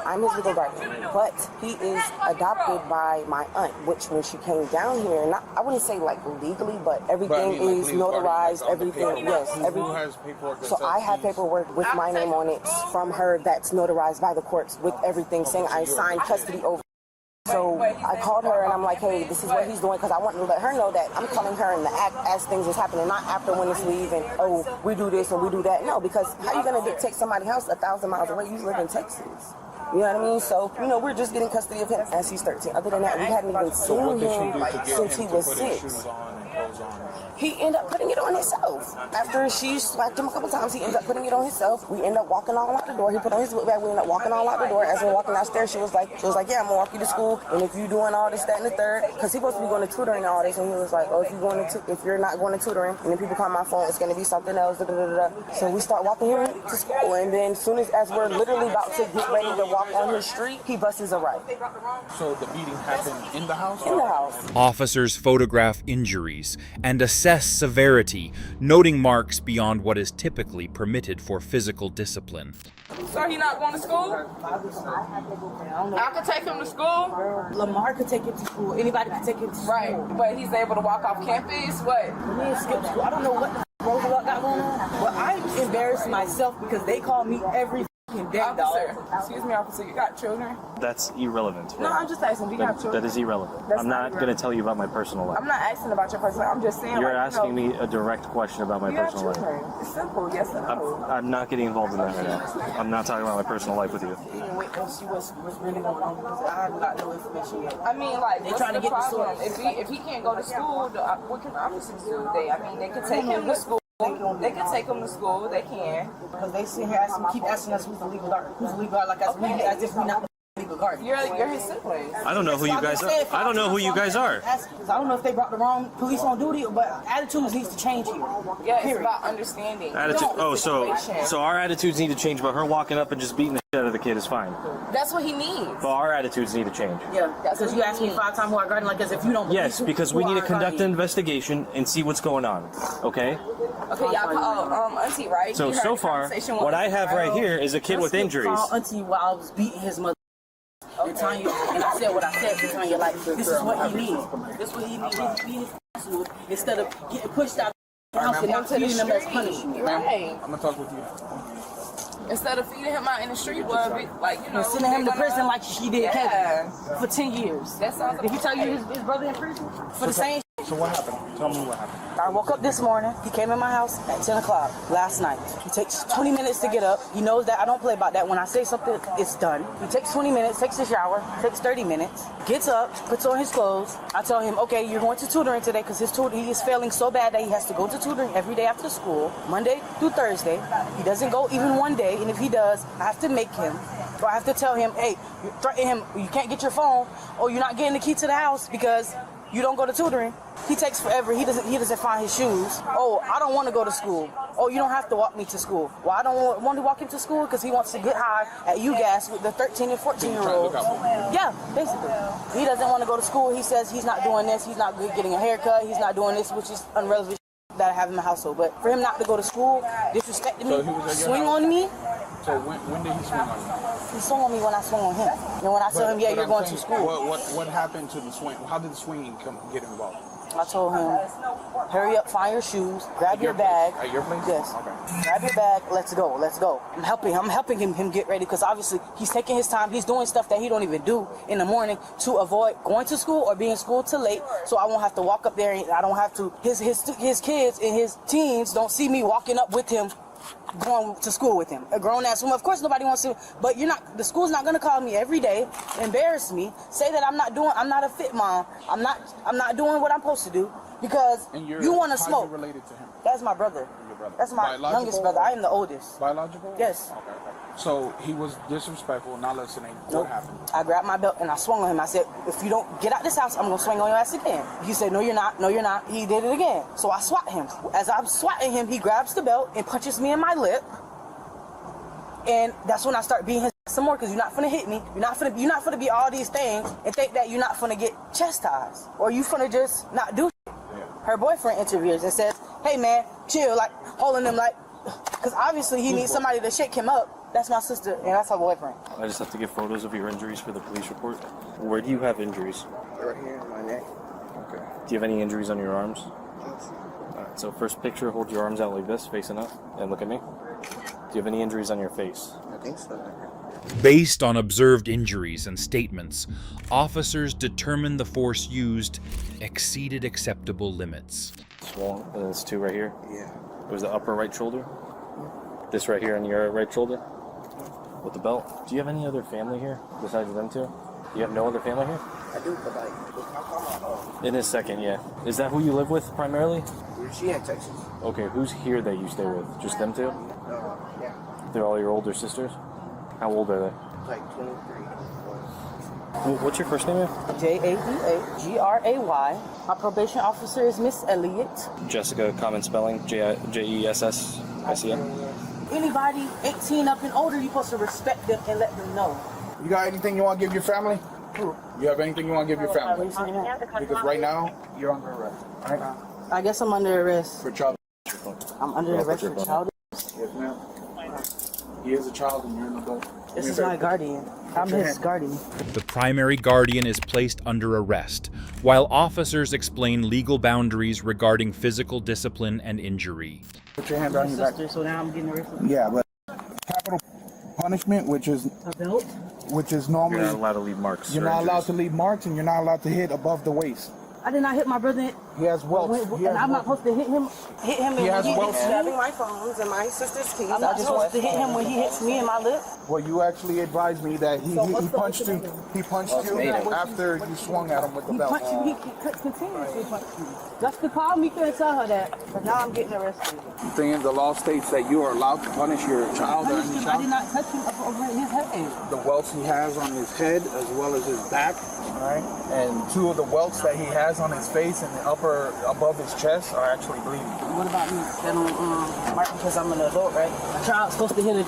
O: I'm his legal guardian. But he is adopted by my aunt, which when she came down here, not I wouldn't say like legally, but everything is notarized. Everything, yes.
H: Who has paperwork?
O: So I have paperwork with my name on it from her that's notarized by the courts with everything saying I signed custody over. So I called her and I'm like, hey, this is what he's doing, because I want to let her know that I'm calling her in the act as things is happening, not after when it's leave and, oh, we do this and we do that. No, because how you going to dictate somebody's house 1,000 miles away? You live in Texas. You know what I mean? So, we're just getting custody of him as he's 13. Other than that, we hadn't even seen him since he was 6. He ended up putting it on himself. After she slapped him a couple times, he ended up putting it on himself. We ended up walking all out the door. He put on his book bag. We ended up walking all out the door. As we're walking downstairs, she was like, yeah, I'm gonna walk you to school. And if you doing all this, that, and the third, because he supposed to be going to tutoring and all this, and he was like, oh, if you're not going to tutoring, and then people call my phone, it's gonna be something else. Da, da, da, da. So we start walking him to school, and then as soon as we're literally about to get ready to walk on his street, he busts a right.
H: So the beating happened in the house?
O: In the house.
G: Officers photograph injuries and assess severity, noting marks beyond what is typically permitted for physical discipline.
N: So he not going to school? I could take him to school.
O: Lamar could take him to school. Anybody could take him to school.
N: Right, but he's able to walk off campus? What?
O: He skip school. I don't know what the Roosevelt got going on. But I'm embarrassed myself because they call me every day,
N: officer. Excuse me, officer. You got children?
B: That's irrelevant.
N: No, I'm just asking. Do you have children?
B: That is irrelevant.
N: That's
B: I'm not going to tell you about my personal life.
N: I'm not asking about your personal life. I'm just saying.
B: You're asking me a direct question about my personal life.
N: It's simple. Yes or no.
B: I'm not getting involved in that right now. I'm not talking about my personal life with you.
O: Even wait and see what's really going on, because I have got no information yet.
N: I mean, like,
O: they're trying to get the
N: problem? If he can't go to school, what can officers do? They can take him to school. They can take them to school. They can.
O: Because they sit here keep asking us who's the legal guard. Who's the legal guard? Like as if we're not the legal guard.
N: You're his siblings.
B: I don't know who you guys are. I don't know who you guys are.
O: Because I don't know if they brought the wrong police on duty, but attitudes needs to change here.
N: Yeah, it's about understanding.
B: Attitude. Oh, so our attitudes need to change, but her walking up and just beating the shit out of the kid is fine.
N: That's what he needs.
B: But our attitudes need to change.
O: Yeah, because you asked me 5 times who our guardian, like as if you don't believe.
B: Yes, because we need to conduct an investigation and see what's going on. Okay?
N: Okay, y'all call Auntie, right?
B: So far, what I have right here is a kid with injuries.
O: I called Auntie while I was beating his mother. And Tanya, and I said what I said to Tanya, like, this is what he needs. This is what he needs. He needs to, instead of getting pushed out of the house and not feeding him as punishment.
N: Right.
H: I'm going to talk with you.
N: Instead of feeding him out in the street,
O: sending him to prison like she did Kevin for 10 years.
N: That sounds.
O: Did he tell you his brother in prison for the same?
H: So what happened? Tell me what happened.
O: I woke up this morning. He came in my house at 10 o'clock last night. He takes 20 minutes to get up. He knows that I don't play about that. When I say something, it's done. He takes 20 minutes, takes a shower, takes 30 minutes, gets up, puts on his clothes. I tell him, okay, you're going to tutoring today because he is failing so bad that he has to go to tutoring every day after school, Monday through Thursday. He doesn't go even one day, and if he does, I have to make him, or I have to tell him, hey, you threaten him, you can't get your phone, or you're not getting the key to the house because You don't go to tutoring. He takes forever. He doesn't find his shoes. Oh, I don't want to go to school. Oh, you don't have to walk me to school. Well, I don't want to walk him to school because he wants to get high at UGAS with the 13 and 14-year-olds. Yeah, basically. He doesn't want to go to school. He says he's not doing this. He's not getting a haircut. He's not doing this, which is unrelevant that I have in my household. But for him not to go to school, disrespecting me, swing on me.
H: So when did he swing on you?
O: He swung on me when I swung on him. And when I told him, yeah, you're going to school.
H: What happened to the swing? How did the swinging get involved?
O: I told him, hurry up, find your shoes, grab your bag.
H: At your place?
O: Yes.
H: Okay.
O: Grab your bag, let's go. I'm helping him get ready because obviously he's taking his time. He's doing stuff that he don't even do in the morning to avoid going to school or being in school too late. So I won't have to walk up there and I don't have to, his kids and his teens don't see me walking up with him going to school with him. A grown-ass woman. Of course nobody wants to, but the school's not going to call me every day, embarrass me, say that I'm not a fit mom. I'm not doing what I'm supposed to do because you want to smoke.
H: How are you related to him?
O: That's my brother.
H: Your brother.
O: That's my youngest brother. I am the oldest.
H: Biological?
O: Yes.
H: Okay. So he was disrespectful, not listening.
O: Nope.
H: What happened?
O: I grabbed my belt and I swung on him. I said, if you don't get out this house, I'm going to swing on your ass again. He said, no, you're not. No, you're not. He did it again. So I swat him. As I'm swatting him, he grabs the belt and punches me in my lip. And that's when I start beating his ass some more because you're not finna hit me. You're not finna be all these things and think that you're not finna get chastised. Or you finna just not do shit. Yeah. Her boyfriend intervenes and says, hey man, chill, like holding him like, because obviously he needs somebody to shake him up. That's my sister, and that's her boyfriend.
B: I just have to get photos of your injuries for the police report. Where do you have injuries?
C: Right here in my neck.
B: Okay. Do you have any injuries on your arms? Yes. Alright, so first picture, hold your arms out like this, facing up, and look at me. Do you have any injuries on your face?
C: I think so.
G: Based on observed injuries and statements, officers determined the force used exceeded acceptable limits.
B: Swollen, and there's two right here?
C: Yeah.
B: It was the upper right shoulder? This right here on your right shoulder? With the belt? Do you have any other family here besides them two? You have no other family here?
C: I do, but like,
B: In a second, yeah. Is that who you live with primarily?
C: she in Texas.
B: Okay, who's here that you stay with? Just them two?
C: Yeah.
B: They're all your older sisters? How old are they?
C: Like 23.
B: What's your first name, man?
O: Jadea-Gray. My probation officer is Miss Elliott.
B: Jessica, common spelling, Jessicen.
O: Anybody 18 up and older, you're supposed to respect them and let them know.
H: You got anything you want to give your family? You have anything you want to give your family? Because right now, you're under arrest. Right now.
O: I guess I'm under arrest.
H: For child.
O: I'm under arrest for child.
H: Yes, ma'am. He is a child and you're an adult.
O: This is my guardian. I'm his guardian.
G: The primary guardian is placed under arrest, while officers explain legal boundaries regarding physical discipline and injury.
H: Put your hand on your back.
O: So now I'm getting arrested.
H: Yeah, but capital punishment, which is
O: a belt,
H: which is normally
B: you're not allowed to leave marks.
H: You're not allowed to leave marks, and you're not allowed to hit above the waist.
O: I did not hit my brother.
H: He has welts.
O: And I'm not supposed to hit him.
H: He has welts.
O: Grabbing
C: my phones and my sister's keys.
O: I'm not supposed to hit him when he hits me in my lip.
H: Well, you actually advised me that he punched you. He punched you after you swung at him with the belt.
O: He continuously punched me. That's the problem. You couldn't tell her that. But now I'm getting arrested.
H: The thing is, the law states that you are allowed to punish your child or any child.
O: I did not touch him over his head.
H: The welts he has on his head as well as his back, right? And two of the welts that he has on his face and the upper above his chest are actually bleeding.
O: What about me? Because I'm an adult, right? A child's supposed to hit an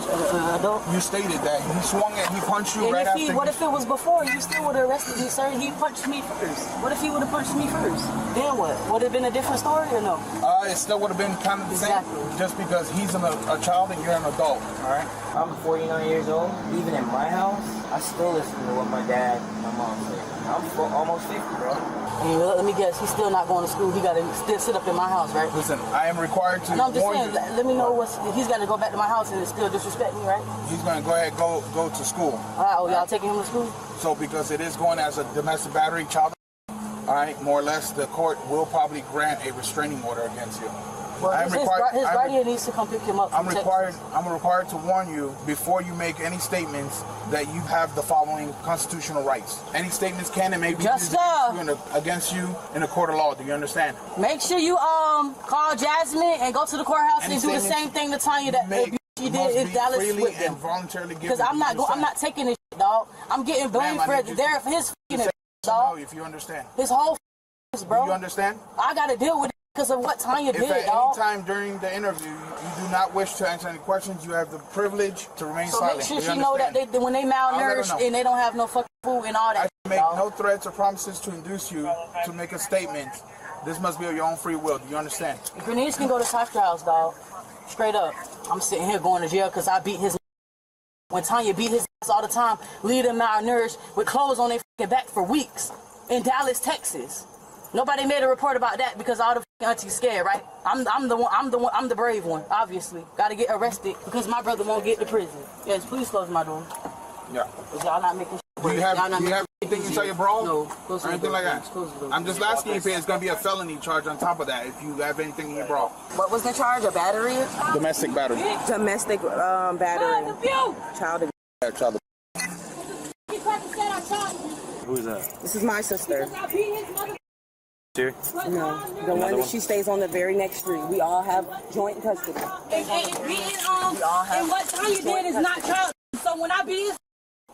O: adult.
H: You stated that he swung and he punched you right after.
O: What if it was before? You still would have arrested me, sir. He punched me first. What if he would have punched me first? Then what? Would it have been a different story or no?
H: It still would have been kind of the same. Just because he's a child and you're an adult. All right.
P: I'm 49 years old. Even in my house, I still listen to what my dad and my mom say. I'm almost 50, bro.
O: Let me guess, he's still not going to school. He got to still sit up in my house, right?
H: Listen, I am required to.
O: No, I'm just saying. Let me know he's got to go back to my house and still disrespect me, right?
H: He's going to go ahead go to school.
O: All right. Oh, y'all taking him to school?
H: So because it is going as a domestic battery child, all right, more or less, the court will probably grant a restraining order against you.
O: Well, his guardian needs to come pick him up.
H: I'm required to warn you before you make any statements that you have the following constitutional rights. Any statements can and may be used against you in a court of law. Do you understand?
O: Make sure you call Jasmine and go to the courthouse and do the same thing to Tanya that she did in Dallas with them. Because I'm not taking this shit, dog. I'm getting blamed for his f***ing dog.
H: If you understand.
O: His whole
H: bro. Do you understand?
O: I gotta deal with it because of what Tanya did,
H: If at
O: dog.
H: any time during the interview you do not wish to answer any questions, you have the privilege to remain
O: So
H: silent.
O: make sure she know that when they malnourished and they don't have no fucking food and all that.
H: I make no threats or promises to induce you to make a statement. This must be of your own free will. Do you understand?
O: Grenades can go to Foster House, dog. Straight up. I'm sitting here going to jail because I beat his. When Tanya beat his ass all the time, leave them malnourished with clothes on their fucking back for weeks in Dallas, Texas. Nobody made a report about that because all the fucking aunties scared, right? I'm the brave one, obviously. Gotta get arrested because my brother won't get to prison. Yes, please close my door.
H: Yeah.
O: Y'all not making.
H: Do you have anything inside your bra?
O: No.
H: Or anything like that? I'm just asking if it's going to be a felony charge on top of that if you have anything in your bra.
O: What was the charge? A battery?
H: Domestic battery.
O: Domestic battery. Child abuse.
H: Yeah, child
B: Who is that?
O: This is my sister.
B: Here?
O: No, the one that she stays on the very next street. We all have joint custody.
N: And what Tanya did is not child. So when I beat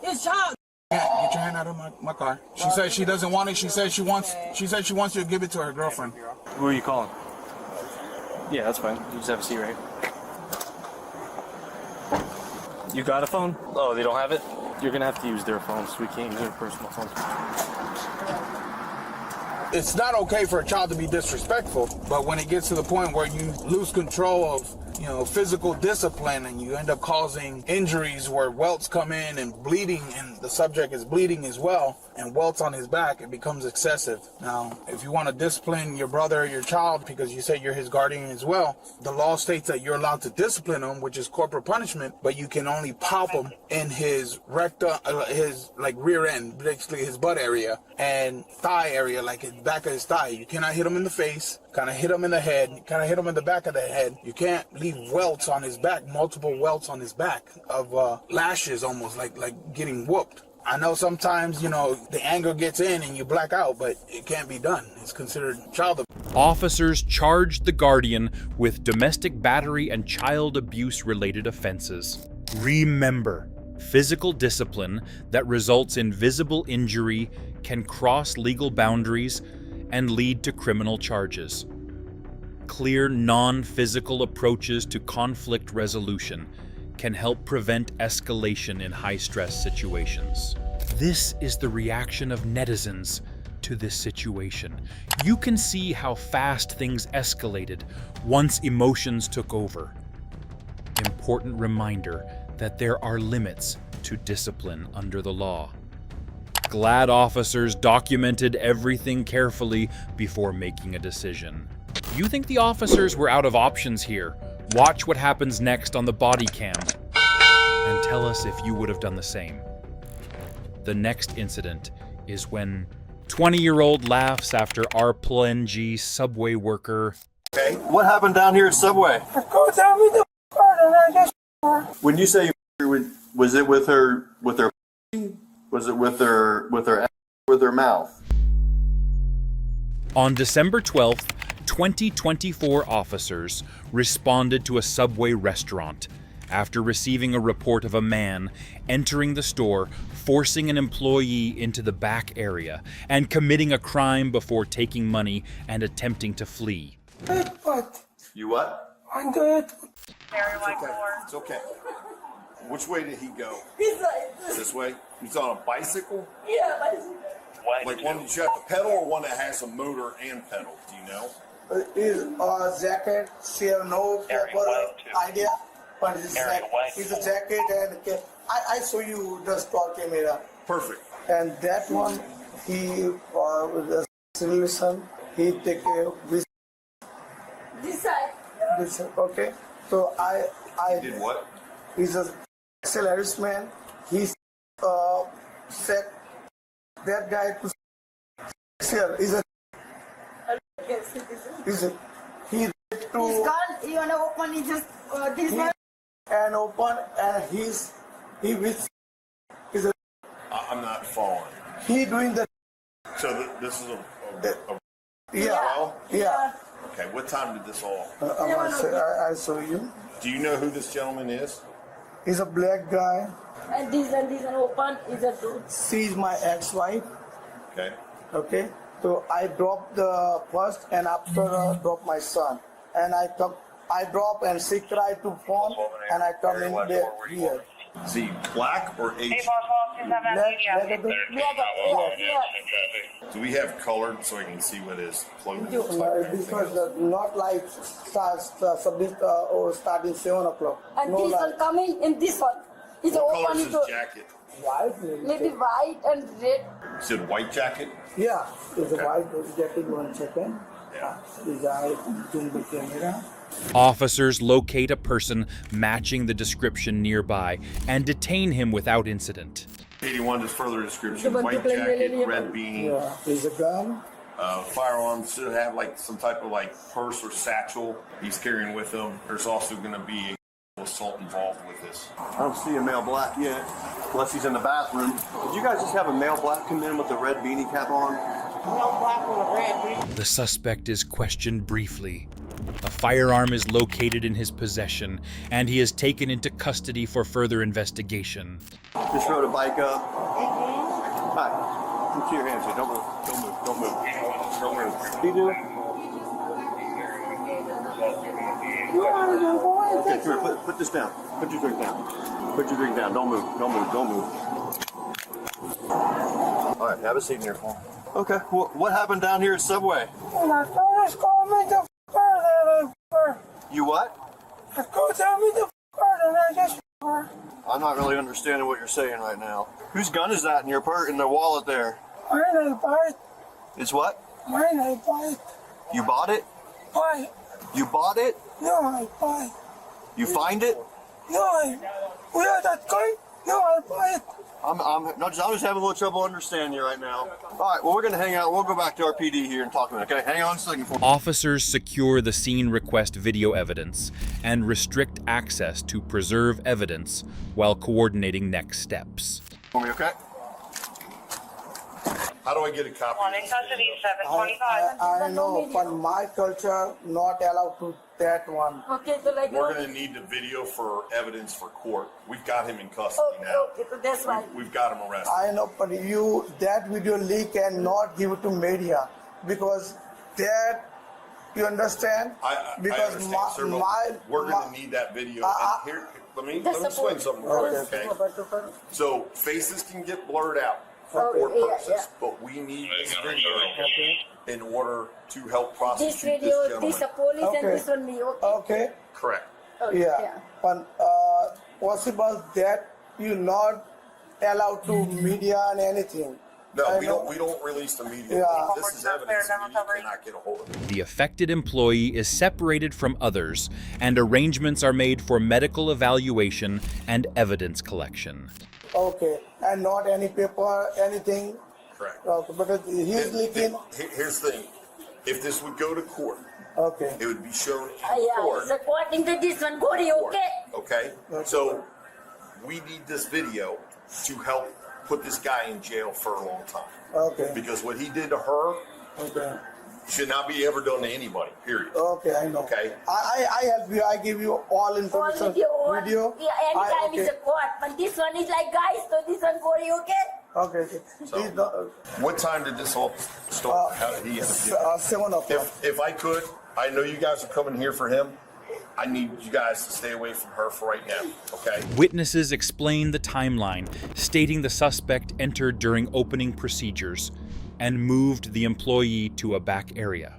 N: it's child.
H: Yeah, get your hand out of my car. She said she doesn't want it. She said she wants you to give it to her girlfriend.
B: Who are you calling? Yeah, that's fine. You just have a seat right here. You got a phone? Oh, they don't have it? You're gonna have to use their phones. We can't use their personal phones.
H: It's not okay for a child to be disrespectful, but when it gets to the point where you lose control of, physical discipline and you end up causing injuries where welts come in and bleeding and the subject is bleeding as well and welts on his back, it becomes excessive. Now, if you want to discipline your brother or your child because you say you're his guardian as well, the law states that you're allowed to discipline him, which is corporal punishment, but you can only pop him in his rectum, his rear end, basically his butt area and thigh area, like the back of his thigh. You cannot hit him in the face, kind of hit him in the head, kind of hit him in the back of the head. You can't leave welts on his back, multiple welts on his back of lashes, almost like getting whooped. I know sometimes, the anger gets in and you black out, but it can't be done. It's considered child abuse.
G: Officers charged the guardian with domestic battery and child abuse related offenses. Remember, physical discipline that results in visible injury can cross legal boundaries and lead to criminal charges. Clear, non-physical approaches to conflict resolution can help prevent escalation in high-stress situations. This is the reaction of netizens to this situation. You can see how fast things escalated once emotions took over. Important reminder that there are limits to discipline under the law. Glad officers documented everything carefully before making a decision. You think the officers were out of options here? Watch what happens next on the BodyCam and tell us if you would have done the same. The next incident is when 20-year-old laughs after RPLNG subway worker.
D: Okay, what happened down here at Subway?
N: Go tell me the and I just.
D: When you say was it with her, was it with her mouth?
G: On December 12th, 2024 officers responded to a Subway restaurant after receiving a report of a man entering the store, forcing an employee into the back area, and committing a crime before taking money and attempting to flee.
N: What?
D: You what?
N: I'm good.
D: It's okay. Which way did he go?
N: He's like
D: This way? He's on a bicycle?
N: Yeah, bicycle.
D: Like one that you have to pedal or one that has a motor and pedal? Do you know?
Q: His jacket, she have no idea, but his a jacket and I show you the store camera.
D: Perfect.
Q: And that one, he with the solution, he take this
N: side.
Q: This side, okay. So I
D: did what?
Q: He's a sexual harassment. He's said that guy to sexual is a. He to
N: You wanna open it just this one?
Q: And open and he with is a.
D: I'm not following.
Q: He doing the.
D: So this is a
Q: Yeah. Yeah.
D: Okay, what time did this all?
Q: I saw you.
D: Do you know who this gentleman is?
Q: He's a black guy.
N: And this one open is a two.
Q: She's my ex-wife.
D: Okay.
Q: Okay. So I dropped the first and after dropped my son. And I drop and she cried to phone and I come in there here.
D: Is he black or Asian? Do we have colored so I can see what his clothing looks like?
Q: This was not like starting 7 o'clock.
R: And
Q: no
R: this
Q: light.
R: one coming in this one. It's
D: What
R: open
D: color is his
R: to
D: jacket?
Q: White.
R: maybe white and red.
D: Is it white jacket?
Q: Yeah, it's a white jacket. 1 second.
D: Yeah.
Q: Is I zoom the camera.
G: Officers locate a person matching the description nearby and detain him without incident.
D: 81 is further description. White jacket, red beanie.
Q: Yeah, there's a gun.
D: Firearms should have like some type of like purse or satchel he's carrying with him. There's also going to be assault involved with this. I don't see a male black yet, unless he's in the bathroom. Did you guys just have a male black come in with a red beanie cap on?
Q: Male black with a red beanie.
G: The suspect is questioned briefly. A firearm is located in his possession, and he is taken into custody for further investigation.
D: Just rode a bike up. Hi. Put your hands here. Don't move. Don't move. Don't move. Don't move. What do you do? Okay, come here. Put this down. Put your drink down. Put your drink down. Don't move. Don't move. Don't move. All right. Have a seat in here. Okay. What happened down here at Subway?
Q: My father's called me the f***er.
D: You what?
Q: The girl tell me the f***er and I just f***er.
D: I'm not really understanding what you're saying right now. Whose gun is that in your in the wallet there?
Q: Mine I buy it.
D: It's what?
Q: Mine I buy it.
D: You bought it?
Q: Buy it.
D: You bought it?
Q: No, I buy it.
D: You find it?
Q: No, we are that guy. No, I buy it.
D: I'm just having a little trouble understanding you right now. All right, well, we're going to hang out. We'll go back to our PD here and talk a minute, okay? Hang on a second.
G: Officers secure the scene request video evidence and restrict access to preserve evidence while coordinating next steps.
D: For me, okay? How do I get a copy?
Q: I know, but my culture not allowed to that one.
R: Okay, so like
D: We're going to need the video for evidence for court. We've got him in custody now.
R: Okay, so that's fine.
D: We've got him arrested.
Q: I know, but that video leak and not give it to media because that, you understand? Because
D: I understand, sir, we're going to need that video. And here, let me explain something real quick, okay? So faces can get blurred out for court purposes, but we need this video in order to help prosecute
R: This video,
D: gentleman.
R: this police and this one me, okay?
Q: Okay.
D: Correct.
Q: Yeah. But possible that you not allowed to media and anything.
D: No, we don't release the media.
Q: Yeah.
D: This is evidence the media cannot get a hold of it.
G: The affected employee is separated from others, and arrangements are made for medical evaluation and evidence collection.
Q: Okay, and not any paper, anything.
D: Correct.
Q: Okay, but he's leaking.
D: Here's the thing. If this would go to court,
Q: okay,
D: it would be shown in
R: Yeah,
D: court.
R: it's according to this one, Cody, okay?
D: Okay? So we need this video to help put this guy in jail for a long time.
Q: Okay.
D: Because what he did to her should not be ever done to anybody, period.
Q: Okay, I know.
D: Okay?
Q: I help you. I give you all information. Video.
R: Yeah, anytime it's a court, but this one is like, guys, so this one, Cody, okay?
Q: Okay.
D: So, what time did this all start? How did he end up
Q: 7 o'clock.
D: If I could, I know you guys are coming here for him. I need you guys to stay away from her for right now, okay?
G: Witnesses explain the timeline, stating the suspect entered during opening procedures and moved the employee to a back area.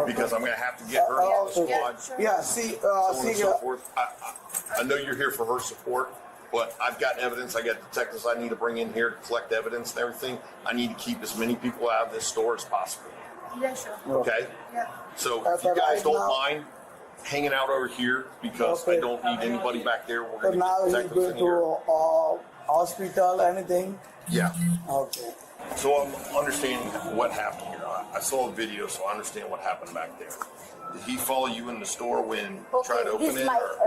D: Because I'm going to have to get her on the squad.
Q: Yeah,
D: so on and so forth. I know you're here for her support, but I've got evidence. I got detectives I need to bring in here to collect evidence and everything. I need to keep as many people out of this store as possible.
R: Yeah, sure.
D: Okay?
R: Yeah.
D: So if you guys don't mind hanging out over here, because I don't need anybody back there. We're
Q: So
D: going
Q: now
D: to
Q: he's
D: get detectives
Q: going
D: in
Q: to
D: here.
Q: hospital, anything?
D: Yeah.
Q: Okay.
D: So I'm understanding what happened here. I saw a video, so I understand what happened back there. Did he follow you in the store when you tried to open it?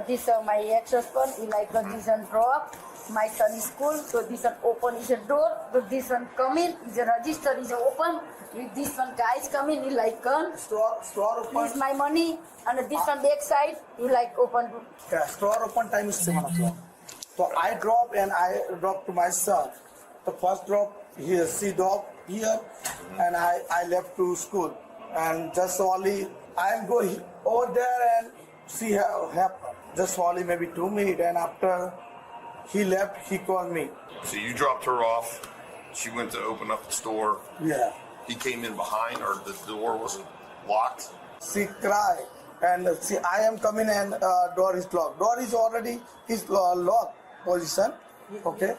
R: This my ex-husband, he like this one drop. My son is school, so this one open is a door. So this one come in, is a register is open. If this one guys come in, he like gun.
Q: Store open.
R: This my money, and this one back side, he like open.
Q: Yeah, store open time is 7 o'clock. So I drop and I drop to my son. The first drop, he is C dog. here, and I left to school, and just only I am going over there and see how happened. Just only maybe 2 minutes, and after he left, he called me.
D: So you dropped her off. She went to open up the store.
Q: Yeah.
D: He came in behind, or the door wasn't locked.
Q: She cried, and see, I am coming, and door is locked. Door is already locked position. Okay.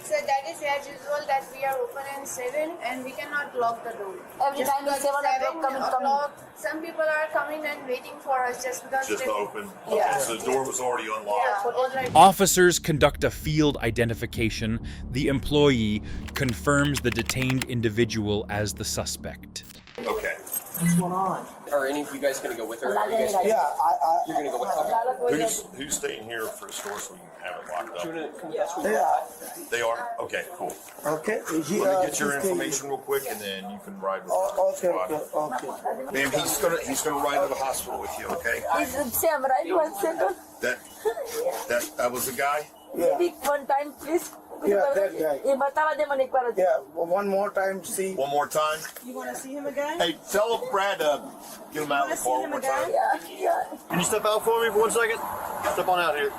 J: So that is as usual that we are open at 7 and we cannot lock the door.
R: Every
J: Just
R: time we
J: because
R: 7 o'clock coming.
J: Some people are coming and waiting for us just because
D: Just
J: they
D: open.
J: Yeah.
D: So the door was already unlocked.
J: Yeah, already.
G: Officers conduct a field identification. The employee confirms the detained individual as the suspect.
D: Okay.
P: What's going on? Are any of you guys going to go with her? Are you guys
Q: Yeah,
P: You're going to go with her?
D: Who's staying here for the store so we can have it locked up?
Q: Yeah.
D: They are? Okay, cool.
Q: Okay.
D: Let me get your information real quick, and then you can ride with her.
Q: Okay.
D: Ma'am, he's gonna ride to the hospital with you, okay?
R: Sam, right? 1 second.
D: That was the guy?
R: Maybe one time, please.
Q: Yeah, that guy.
R: Yeah,
Q: one more time, see.
D: One more time?
R: You want to see him again?
D: Hey, tell Brad to get him out of the car one more time.
R: Yeah.
D: Can you step out for me for 1 second? Step on out here.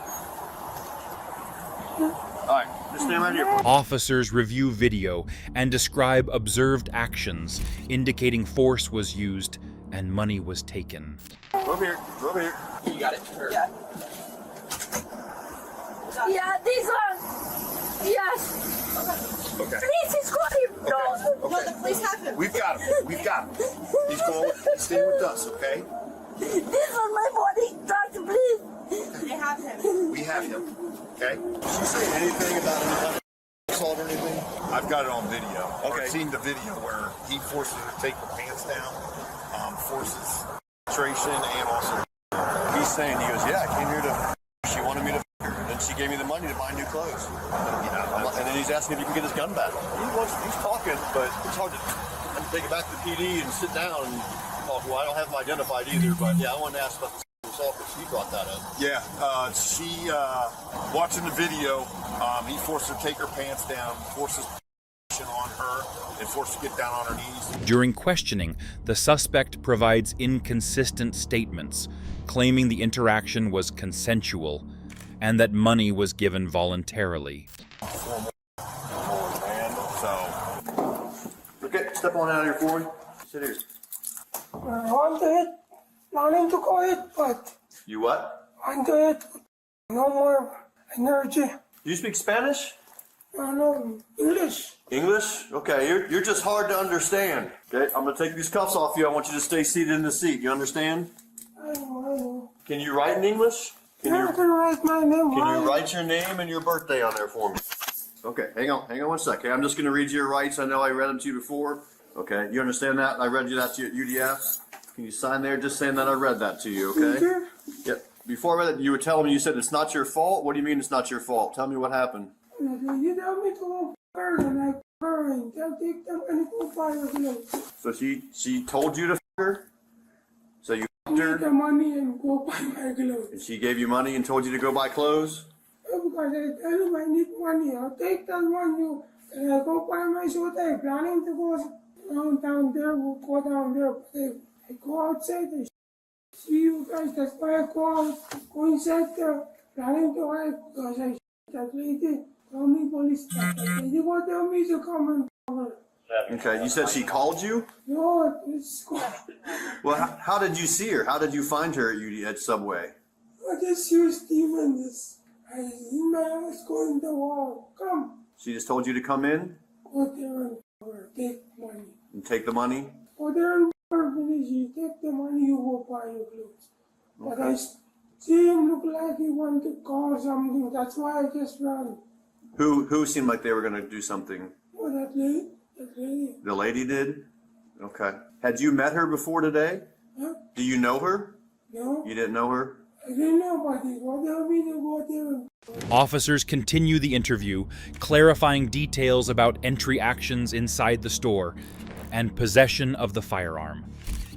D: Alright, just stand right here.
G: Officers review video and describe observed actions, indicating force was used and money was taken.
D: Go over here. Go over here.
P: You got it.
R: Yeah. Yeah, this one. Yes.
D: Okay.
R: Please, he's got him. No,
D: Okay.
R: the police have him.
D: We've got him. We've got him. He's staying with us, okay?
R: This one, my body. Doctor, please.
J: They have him.
D: We have him, okay?
S: Did she say anything about any kind of assault or anything?
D: I've got it on video.
S: Okay.
D: I've seen the video where he forces her to take her pants down, forces penetration, and also
S: He's saying, he goes, yeah, I came here to, she wanted me to her, and then she gave me the money to buy new clothes. And then he's asking if you can get his gun back. He's talking, but it's hard to take it back to the PD and sit down and talk. Well, I don't have him identified either, but yeah, I wanted to ask about the assault because he brought that up.
D: yeah, she, watching the video, he forced her to take her pants down, forces penetration on her, and forced her to get down on her knees.
G: During questioning, the suspect provides inconsistent statements, claiming the interaction was consensual and that money was given voluntarily.
S: Okay, step on out of here for me. Sit here.
Q: I want it. Planning to go it, but
S: You what?
Q: I want it. No more energy.
S: Do you speak Spanish?
Q: No, English.
S: English? Okay, you're just hard to understand. Okay, I'm gonna take these cuffs off you. I want you to stay seated in the seat. You understand?
Q: I know.
S: Can you write in English?
Q: I can write my name.
S: Can you write your name and your birthday on there for me? Okay, hang on 1 second. I'm just gonna read you your rights. I know I read them to you before. Okay, you understand that? I read you that to you at UDF. Can you sign there just saying that I read that to you, okay? Yep. Before I read it, you were telling me, you said it's not your fault? What do you mean it's not your fault? Tell me what happened.
Q: You tell me to go first, and I go and take them and go buy your clothes.
S: So she told you to f her? So you f
Q: Take
S: her?
Q: the money and go buy my clothes.
S: And she gave you money and told you to go buy clothes?
Q: Because I tell you I need money. I'll take that money and I go buy my suit. I'm planning to go down there. We'll go down there. But I go outside and see you guys. That's why I go inside there. Planning to hide because I that lady told me police. That lady will tell me to come and cover.
S: Okay, you said she called you?
Q: No, it's cool.
S: Well, how did you see her? How did you find her at Subway?
Q: I just used Steven this. I in my house going the wall. Come.
S: She just told you to come in
Q: Go there and take money.
S: and take the money?
Q: Go there and finish. You take the money, you go buy your clothes. But I see him look like he want to call something. That's why I just ran.
S: Who seemed like they were going to do something?
Q: Oh, that lady. That lady.
S: The lady did? Okay. Had you met her before today?
Q: Huh?
S: Do you know her?
Q: No.
S: You didn't know her?
Q: I didn't know about it. What tell me to go there and
G: Officers continue the interview, clarifying details about entry actions inside the store and possession of the firearm.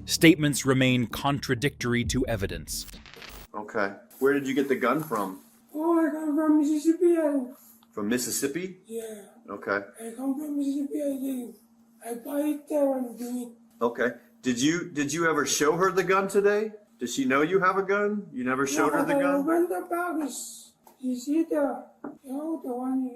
G: Statements remain contradictory to evidence.
S: Okay. Where did you get the gun from?
Q: oh, I come from Mississippi.
S: From Mississippi?
Q: Yeah.
S: Okay.
Q: I come from Mississippi. I think. I buy it there and do it.
S: Okay. Did you ever show her the gun today? Does she know you have a gun? You never showed her the gun?
Q: When the bag is, you see the one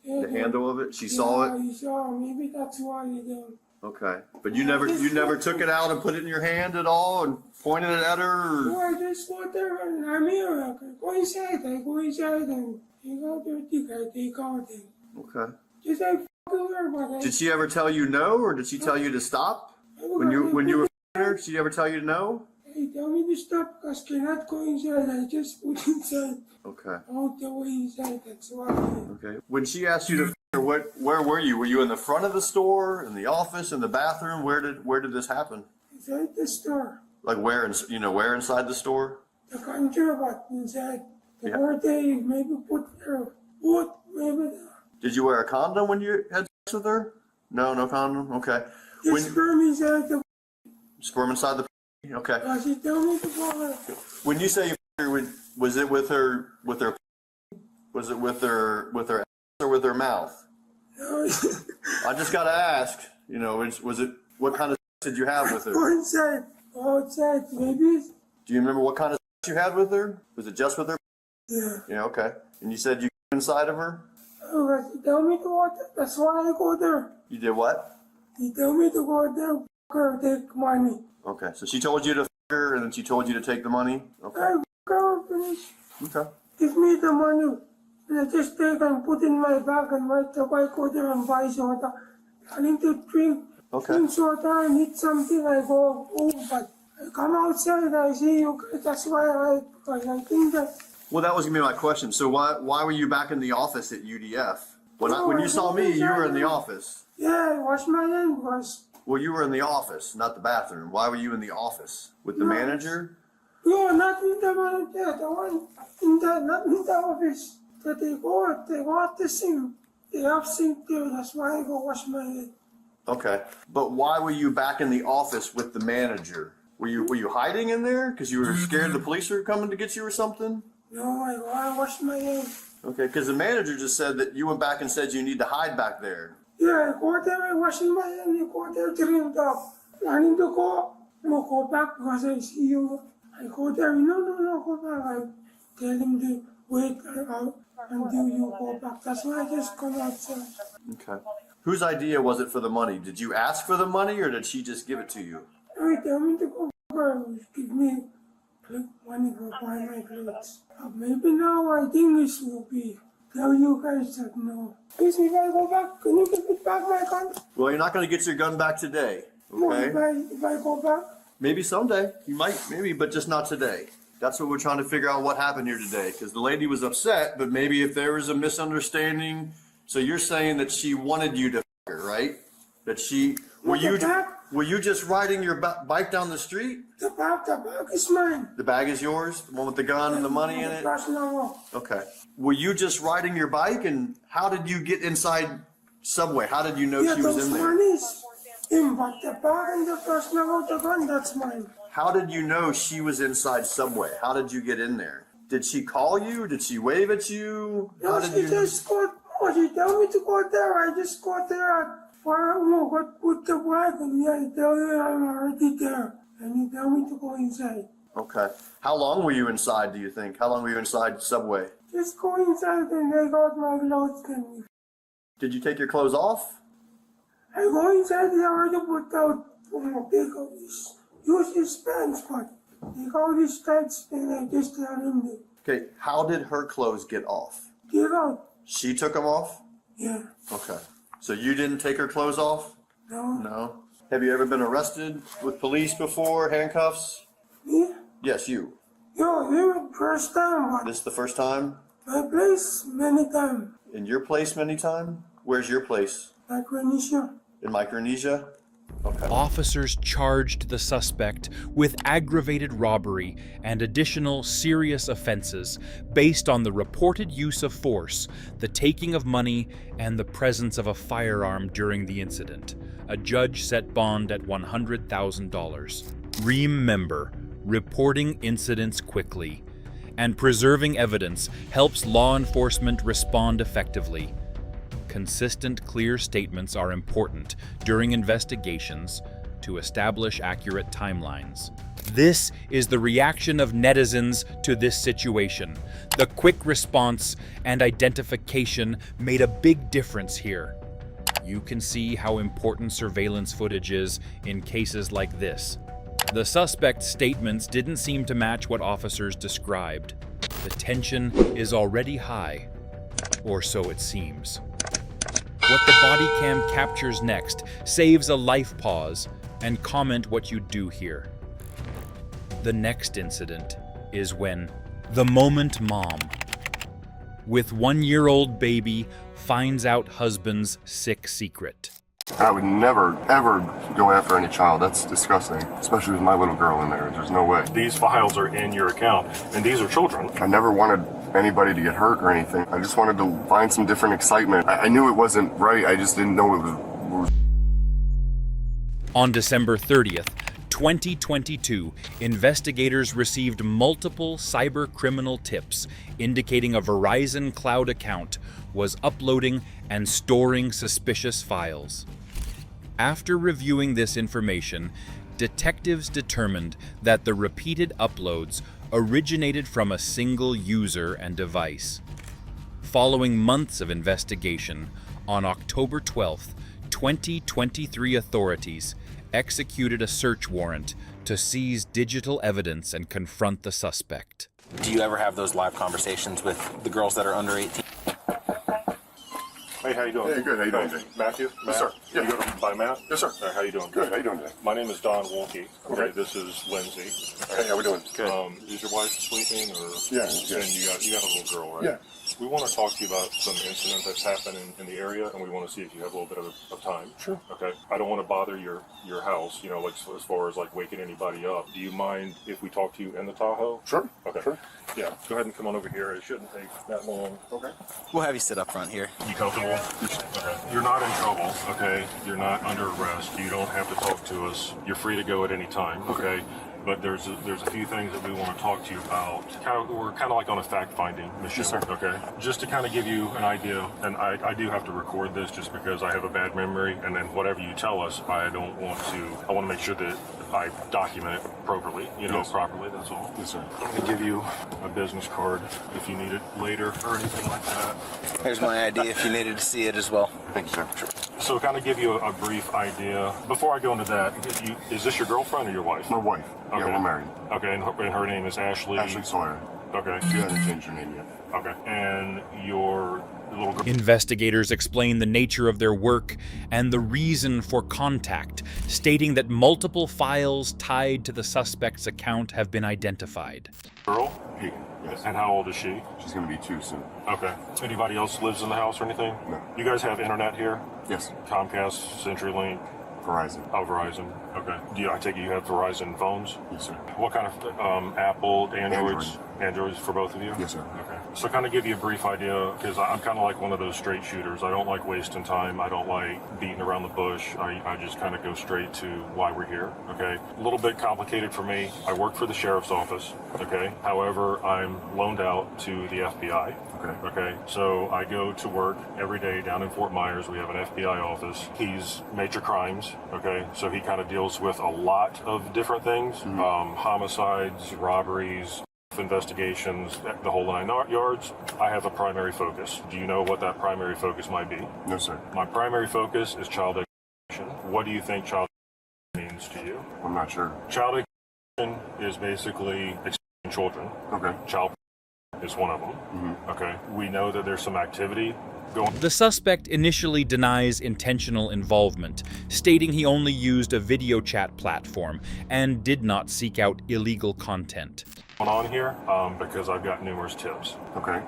S: The handle of it? She saw it?
Q: You saw it. Maybe that's why you don't.
S: Okay. But you never took it out and put it in your hand at all and pointed it at her?
Q: No, I just go there and I'm here. I go inside and you go there, I take out it.
S: Okay.
Q: Just like her, but
S: Did she ever tell you no, or did she tell you to stop? When you were her, did she ever tell you to no?
Q: He tell me to stop because I cannot go inside. I just put inside.
S: Okay.
Q: All the way inside. That's why.
S: Okay. When she asked you to, where were you? Were you in the front of the store, in the office, in the bathroom? Where did this happen?
Q: Inside the store.
S: Like where inside the store?
Q: The country, but inside the
S: Yeah.
Q: birthday, maybe put her foot, maybe.
S: Did you wear a condom when you had sex with her? No condom. Okay.
Q: The sperm inside the.
S: Sperm inside the. Okay.
Q: She tell me to go there.
S: When you say was it with her? Was it with her ass or with her mouth?
Q: No.
S: I just gotta ask. Was it what kind of sex did you have with her?
Q: Go outside, maybe.
S: Do you remember what kind of sex you had with her? Was it just with her?
Q: Yeah.
S: Yeah. Okay. And you said you got inside of her?
Q: Oh, she tell me to go there. That's why I go there.
S: You did what?
Q: He tell me to go there, her, take money.
S: Okay. So she told you to f her, and then she told you to take the money. Okay.
Q: Girl, finish.
S: Okay.
Q: Give me the money. And I just take and put in my bag and right away go there and buy soda. I need to drink.
S: Okay.
Q: Drink soda and eat something. I go home, but I come outside. I see you. That's why I think that.
S: Well, that was gonna be my question. So why were you back in the office at UDF? When you saw me, you were in the office.
Q: Yeah, I wash my hands.
S: Well, you were in the office, not the bathroom. Why were you in the office with the manager?
Q: No, not in the manager. The one not in the office. That they go out the sink. They have sink there. That's why I go wash my hands.
S: Okay, but why were you back in the office with the manager? Were you hiding in there because you were scared the police were coming to get you or something?
Q: No, I go and wash my hands.
S: Okay, because the manager just said that you went back and said you need to hide back there.
Q: Yeah, I go there, I washing my hands, I go there, drink up. I need to go back because I see you. I go there, no, go back. I tell him to wait out until you go back. That's why I just come outside.
S: Okay. Whose idea was it for the money? Did you ask for the money or did she just give it to you?
Q: I tell me to go back, give me money to buy my clothes. Maybe now I think this will be. Tell you guys that no. Please, if I go back, can you give me back my gun?
S: Well, you're not going to get your gun back today, okay?
Q: No, if I go back?
S: Maybe someday. You might, maybe, but just not today. That's what we're trying to figure out what happened here today. Because the lady was upset, but maybe if there was a misunderstanding. So you're saying that she wanted you to f her, right? That she, were you just riding your bike down the street?
Q: The bag is mine.
S: The bag is yours? The one with the gun and the money in it? Okay. Were you just riding your bike, and how did you get inside Subway? How did you know she was in there?
Q: But the bag and the personal with the gun, that's mine.
S: How did you know she was inside Subway? How did you get in there? Did she call you? Did she wave at you?
Q: No, she just go. Oh, she tell me to go there. I just go there. Put the bag and I tell you I'm already there. And you tell me to go inside.
S: Okay. How long were you inside, do you think? How long were you inside Subway?
Q: Just go inside and I got my clothes. And
S: did you take your clothes off?
Q: I go inside, they already put out, take out this, use his pants, but take out his pants and I just tell him to.
S: Okay, how did her clothes get off?
Q: Get out.
S: She took them off?
Q: Yeah.
S: Okay. So you didn't take her clothes off?
Q: No.
S: No. Have you ever been arrested with police before, handcuffs?
Q: Me?
S: Yes, you.
Q: Yo, you first time. But
S: this is the first time?
Q: My place, many times.
S: In your place many times? Where's your place?
Q: Micronesia.
S: In Micronesia? Okay.
G: Officers charged the suspect with aggravated robbery and additional serious offenses based on the reported use of force, the taking of money, and the presence of a firearm during the incident. A judge set bond at $100,000. Remember, reporting incidents quickly and preserving evidence helps law enforcement respond effectively. Consistent, clear statements are important during investigations to establish accurate timelines. This is the reaction of netizens to this situation. The quick response and identification made a big difference here. You can see how important surveillance footage is in cases like this. The suspect's statements didn't seem to match what officers described. The tension is already high, or so it seems. What the body cam captures next saves a life pause, and comment what you do here. The next incident is when the moment mom, with 1-year-old baby, finds out husband's sick secret.
T: I would never, ever go after any child. That's disgusting, especially with my little girl in there. There's no way.
U: These files are in your account, and these are children.
T: I never wanted anybody to get hurt or anything. I just wanted to find some different excitement. I knew it wasn't right. I just didn't know it was.
G: On December 30th, 2022, investigators received multiple cyber-criminal tips indicating a Verizon cloud account was uploading and storing suspicious files. After reviewing this information, detectives determined that the repeated uploads originated from a single user and device. Following months of investigation, on October 12th, 2023 authorities executed a search warrant to seize digital evidence and confront the suspect.
I: Do you ever have those live conversations with the girls that are under 18?
U: Hey, how you doing?
T: Hey, good. How you doing, Jay?
U: Matthew? Matt?
T: Yes, sir.
U: You go by Matt?
T: Yes, sir.
U: How you doing?
T: Good. How you doing, Jay?
U: My name is Don Wolke.
T: Okay.
U: This is Lindsay.
T: Hey, how we doing?
U: Good. Is your wife sleeping, or?
T: Yeah.
U: And you got a little girl, right?
T: Yeah.
U: We want to talk to you about some incident that's happened in the area, and we want to see if you have a little bit of time.
T: Sure.
U: Okay. I don't want to bother your house, like as far as like waking anybody up. Do you mind if we talk to you in the Tahoe?
T: Sure.
U: Okay. Sure. Yeah. Go ahead and come on over here. It shouldn't take that long.
T: Okay.
I: We'll have you sit up front here.
U: You comfortable? Okay. You're not in trouble, okay? You're not under arrest. You don't have to talk to us. You're free to go at any time, okay? But there's a few things that we want to talk to you about. We're kind of like on a fact-finding mission,
T: Yes, sir.
U: okay? Just to kind of give you an idea, and I do have to record this just because I have a bad memory, and then whatever you tell us, I want to make sure that I document it properly,
T: Yes.
U: properly, that's all.
T: Yes, sir.
U: I'm going to give you a business card if you need it later or anything like that.
I: Here's my ID if you needed to see it as well.
T: Thank you, sir. Sure.
U: So kind of give you a brief idea. Before I go into that, is this your girlfriend or your wife?
T: My wife.
U: Okay.
T: Yeah, we're married.
U: Okay, and her name is Ashley?
T: Ashley Sawyer.
U: Okay.
T: She hasn't changed her name yet.
U: Okay. And your little girl?
G: Investigators explain the nature of their work and the reason for contact, stating that multiple files tied to the suspect's account have been identified.
U: Girl?
T: Hey, yes.
U: And how old is she?
T: She's going to be 2 soon.
U: Okay. Anybody else lives in the house or anything?
T: No.
U: You guys have internet here?
T: Yes.
U: Comcast, CenturyLink?
T: Verizon.
U: Oh, Verizon. Okay. I take it you have Verizon phones?
T: Yes, sir.
U: What kind of Apple, Androids? Androids for both of you?
T: Yes, sir.
U: Okay. So kind of give you a brief idea, because I'm kind of like one of those straight shooters. I don't like wasting time. I don't like beating around the bush. I just kind of go straight to why we're here, okay? A little bit complicated for me. I work for the sheriff's office, okay? However, I'm loaned out to the FBI. Okay, so I go to work every day down in Fort Myers. We have an FBI office. He's major crimes, okay? So he kind of deals with a lot of different things, homicides, robberies, investigations, the whole 9 yards. I have a primary focus. Do you know what that primary focus might be?
T: No, sir.
U: My primary focus is child education. What do you think child education means to you?
T: I'm not sure.
U: Child education is basically exploiting children.
T: Okay.
U: Child is one of them. Okay. We know that there's some activity going.
G: The suspect initially denies intentional involvement, stating he only used a video chat platform and did not seek out illegal content.
U: On here because I've got numerous tips. Okay.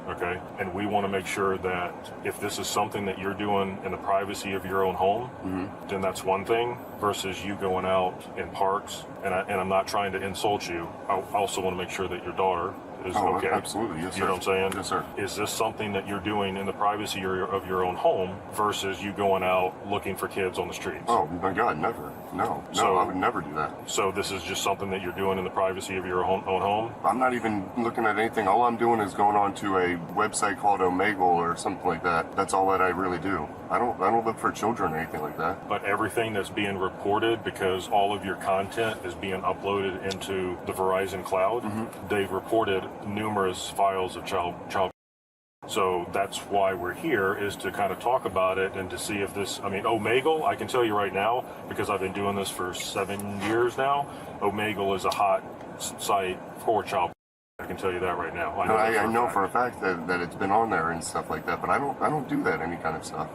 U: And we want to make sure that if this is something that you're doing in the privacy of your own home, then that's one thing versus you going out in parks. And I'm not trying to insult you. I also want to make sure that your daughter is
T: Oh,
U: okay.
T: absolutely, yes, sir.
U: You know what I'm saying?
T: Yes, sir.
U: Is this something that you're doing in the privacy of your own home versus you going out looking for kids on the streets?
T: Oh my God, never. No, I would never do that.
U: So this is just something that you're doing in the privacy of your own home?
T: I'm not even looking at anything. All I'm doing is going on to a website called Omegle or something like that. That's all that I really do. I don't look for children or anything like that.
U: But everything that's being reported, because all of your content is being uploaded into the Verizon cloud, they've reported numerous files of child. So that's why we're here, is to kind of talk about it and to see if this, Omegle, I can tell you right now, because I've been doing this for 7 years now, Omegle is a hot site for child. I can tell you that right now.
T: I know for a fact that it's been on there and stuff like that, but I don't do that, any kind of stuff.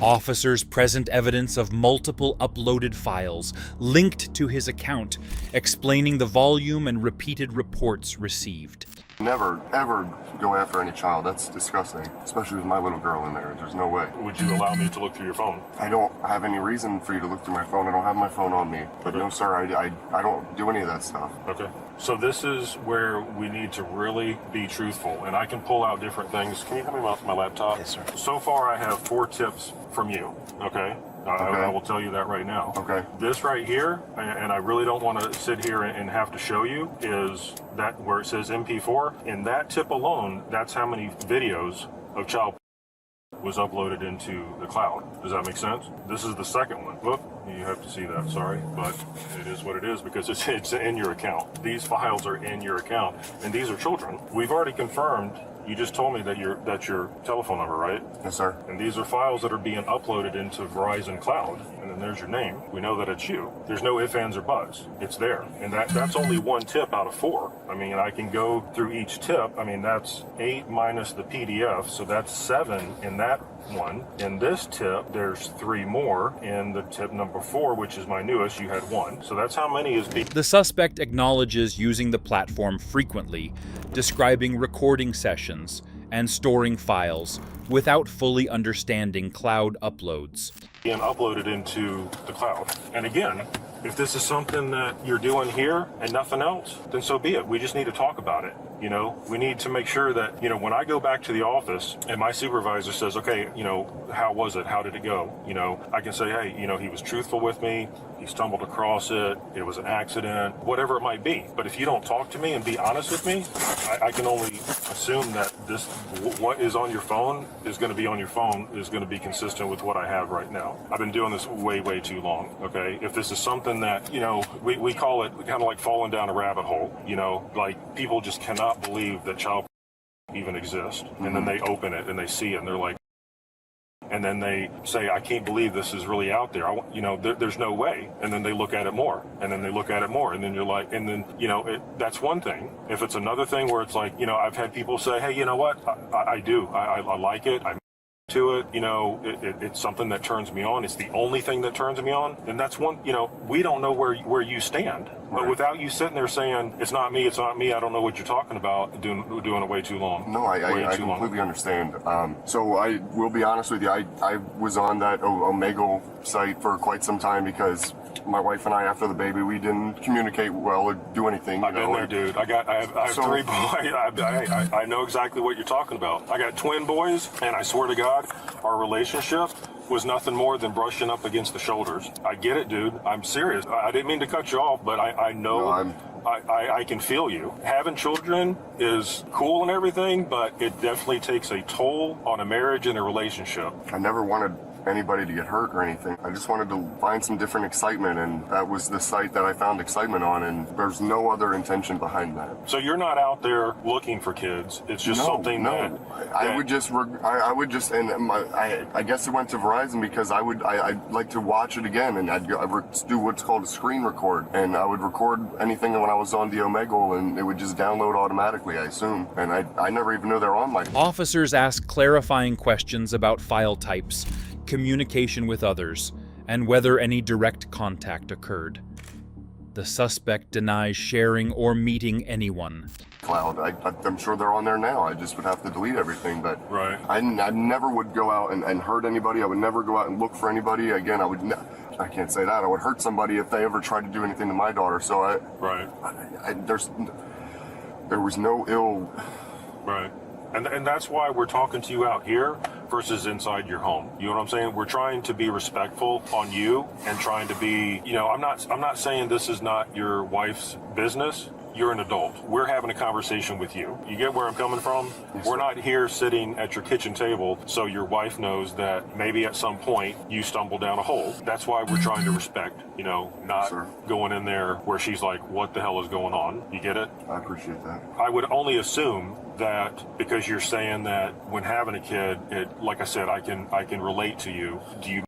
G: Officers present evidence of multiple uploaded files linked to his account, explaining the volume and repeated reports received.
T: Never, ever go after any child. That's disgusting, especially with my little girl in there. There's no way.
U: Would you allow me to look through your phone?
T: I don't have any reason for you to look through my phone. I don't have my phone on me. But no, sir, I don't do any of that stuff.
U: Okay. So this is where we need to really be truthful, and I can pull out different things. Can you hand me my laptop?
T: Yes, sir.
U: So far, I have 4 tips from you, okay? I will tell you that right now.
T: Okay.
U: This right here, and I really don't want to sit here and have to show you, is that where it says MP4. In that tip alone, that's how many videos of child was uploaded into the cloud. Does that make sense? This is the second one. Look, you have to see that, sorry, but it is what it is because it's in your account. These files are in your account, and these are children. We've already confirmed. You just told me that that's your telephone number, right?
T: Yes, sir.
U: And these are files that are being uploaded into Verizon Cloud, and then there's your name. We know that it's you. There's no ifs, ands, or buts. It's there, and that's only 1 tip out of 4. I can go through each tip. That's 8 minus the PDF, so that's 7 in that one. In this tip, there's 3 more. In the tip number 4, which is my newest, you had 1. So that's how many is being.
G: The suspect acknowledges using the platform frequently, describing recording sessions and storing files without fully understanding cloud uploads.
U: Being uploaded into the cloud. And again, if this is something that you're doing here and nothing else, then so be it. We just need to talk about it. We need to make sure that, when I go back to the office and my supervisor says, okay, how was it? How did it go? I can say, hey, he was truthful with me. He stumbled across it. It was an accident, whatever it might be. But if you don't talk to me and be honest with me, I can only assume that what is on your phone is going to be on your phone is going to be consistent with what I have right now. I've been doing this way, way too long. Okay. If this is something that, we call it kind of like falling down a rabbit hole, like people just cannot believe that child even exists. And then they open it and they see it and they're like, and then they say, I can't believe this is really out there. There's no way. And then they look at it more, and then they look at it more, and then you're like, and then, that's one thing. If it's another thing where it's like, I've had people say, hey, you know what? I do. I like it. I'm to it. It's something that turns me on. It's the only thing that turns me on. And that's one, we don't know where you stand. But without you sitting there saying, it's not me, I don't know what you're talking about, doing it way too long.
T: No, I completely understand. So I will be honest with you, I was on that Omegle site for quite some time because my wife and I, after the baby, we didn't communicate well or do anything.
U: I've been there, dude. I have 3 boys. I know exactly what you're talking about. I got twin boys, and I swear to God, our relationship was nothing more than brushing up against the shoulders. I get it, dude. I'm serious. I didn't mean to cut you off, but I know. I can feel you. Having children is cool and everything, but it definitely takes a toll on a marriage and a relationship.
T: I never wanted anybody to get hurt or anything. I just wanted to find some different excitement, and that was the site that I found excitement on, and there's no other intention behind that.
U: So you're not out there looking for kids. It's just something that
T: I would just, and I guess it went to Verizon because I'd like to watch it again, and I'd do what's called a screen record, and I would record anything when I was on the Omegle, and it would just download automatically, I assume, and I never even knew they're on my.
G: Officers ask clarifying questions about file types, communication with others, and whether any direct contact occurred. The suspect denies sharing or meeting anyone.
T: Cloud. I'm sure they're on there now. I just would have to delete everything, but
U: right.
T: I never would go out and hurt anybody. I would never go out and look for anybody. Again, I can't say that. I would hurt somebody if they ever tried to do anything to my daughter. So there was no ill.
U: Right. And that's why we're talking to you out here versus inside your home. You know what I'm saying? We're trying to be respectful on you and trying to be, you know, I'm not saying this is not your wife's business. You're an adult. We're having a conversation with you. You get where I'm coming from?
T: Yes,
U: we're not here sitting at your kitchen table so your wife knows that maybe at some point you stumble down a hole. That's why we're trying to respect, you know, not going in there where she's like, what the hell is going on? You get it?
T: I appreciate that.
U: I would only assume that because you're saying that when having a kid, it, like I said, I can relate to you. Do you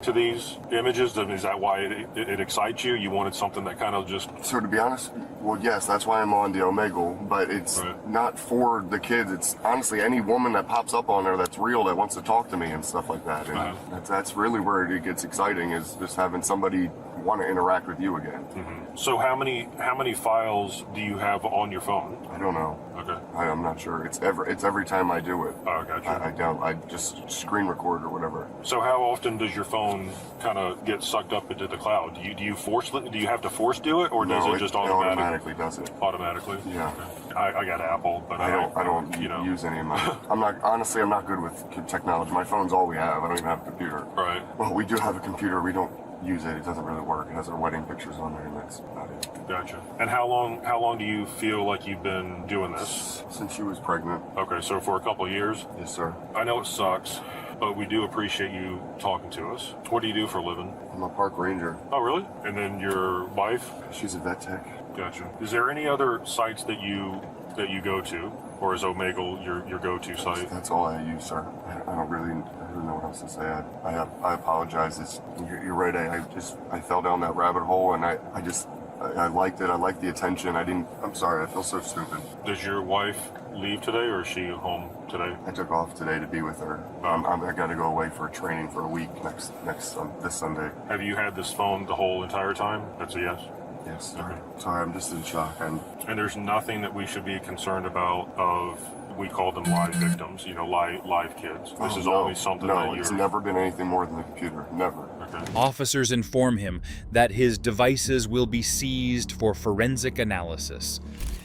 U: to these images? Is that why it excites you? You wanted something that kind of just...
T: So to be honest, well, yes, that's why I'm on the Omegle, but it's not for the kids. It's honestly any woman that pops up on there that's real that wants to talk to me and stuff like that. And that's really where it gets exciting, is just having somebody want to interact with you again.
U: So how many files do you have on your phone?
T: I don't know.
U: Okay.
T: I'm not sure. It's every time I do it.
U: Oh, gotcha.
T: I just screen record or whatever.
U: So how often does your phone kind of get sucked up into the cloud? Do you have to force do it, or does it just
T: automatically does it?
U: Automatically.
T: Yeah.
U: Okay. I got Apple, but
T: I don't use any of my. I'm not good with technology. My phone's all we have. I don't even have a computer.
U: Right.
T: Well, we do have a computer. We don't use it. It doesn't really work. It has our wedding pictures on there, and that's about it.
U: Gotcha. And how long do you feel like you've been doing this?
T: Since she was pregnant.
U: Okay, so for a couple of years?
T: Yes, sir.
U: I know it sucks, but we do appreciate you talking to us. What do you do for a living?
T: I'm a park ranger.
U: Oh, really? And then your wife?
T: She's a vet tech.
U: Gotcha. Is there any other sites that you go to, or is Omegle your go-to site?
T: That's all I use, sir. I don't really know what else to say. I apologize. You're right. I fell down that rabbit hole, and I liked it. I liked the attention. I'm sorry. I feel so stupid.
U: Does your wife leave today, or is she home today?
T: I took off today to be with her. I got to go away for training for a week this Sunday.
U: Have you had this phone the whole entire time? That's a yes?
T: Yes, sir. Okay. Sorry, I'm just in shock. And
U: there's nothing that we should be concerned about of, we call them live victims, live kids. This is always something that
T: it's never been anything more than the computer. Never.
U: Okay.
G: Officers inform him that his devices will be seized for forensic analysis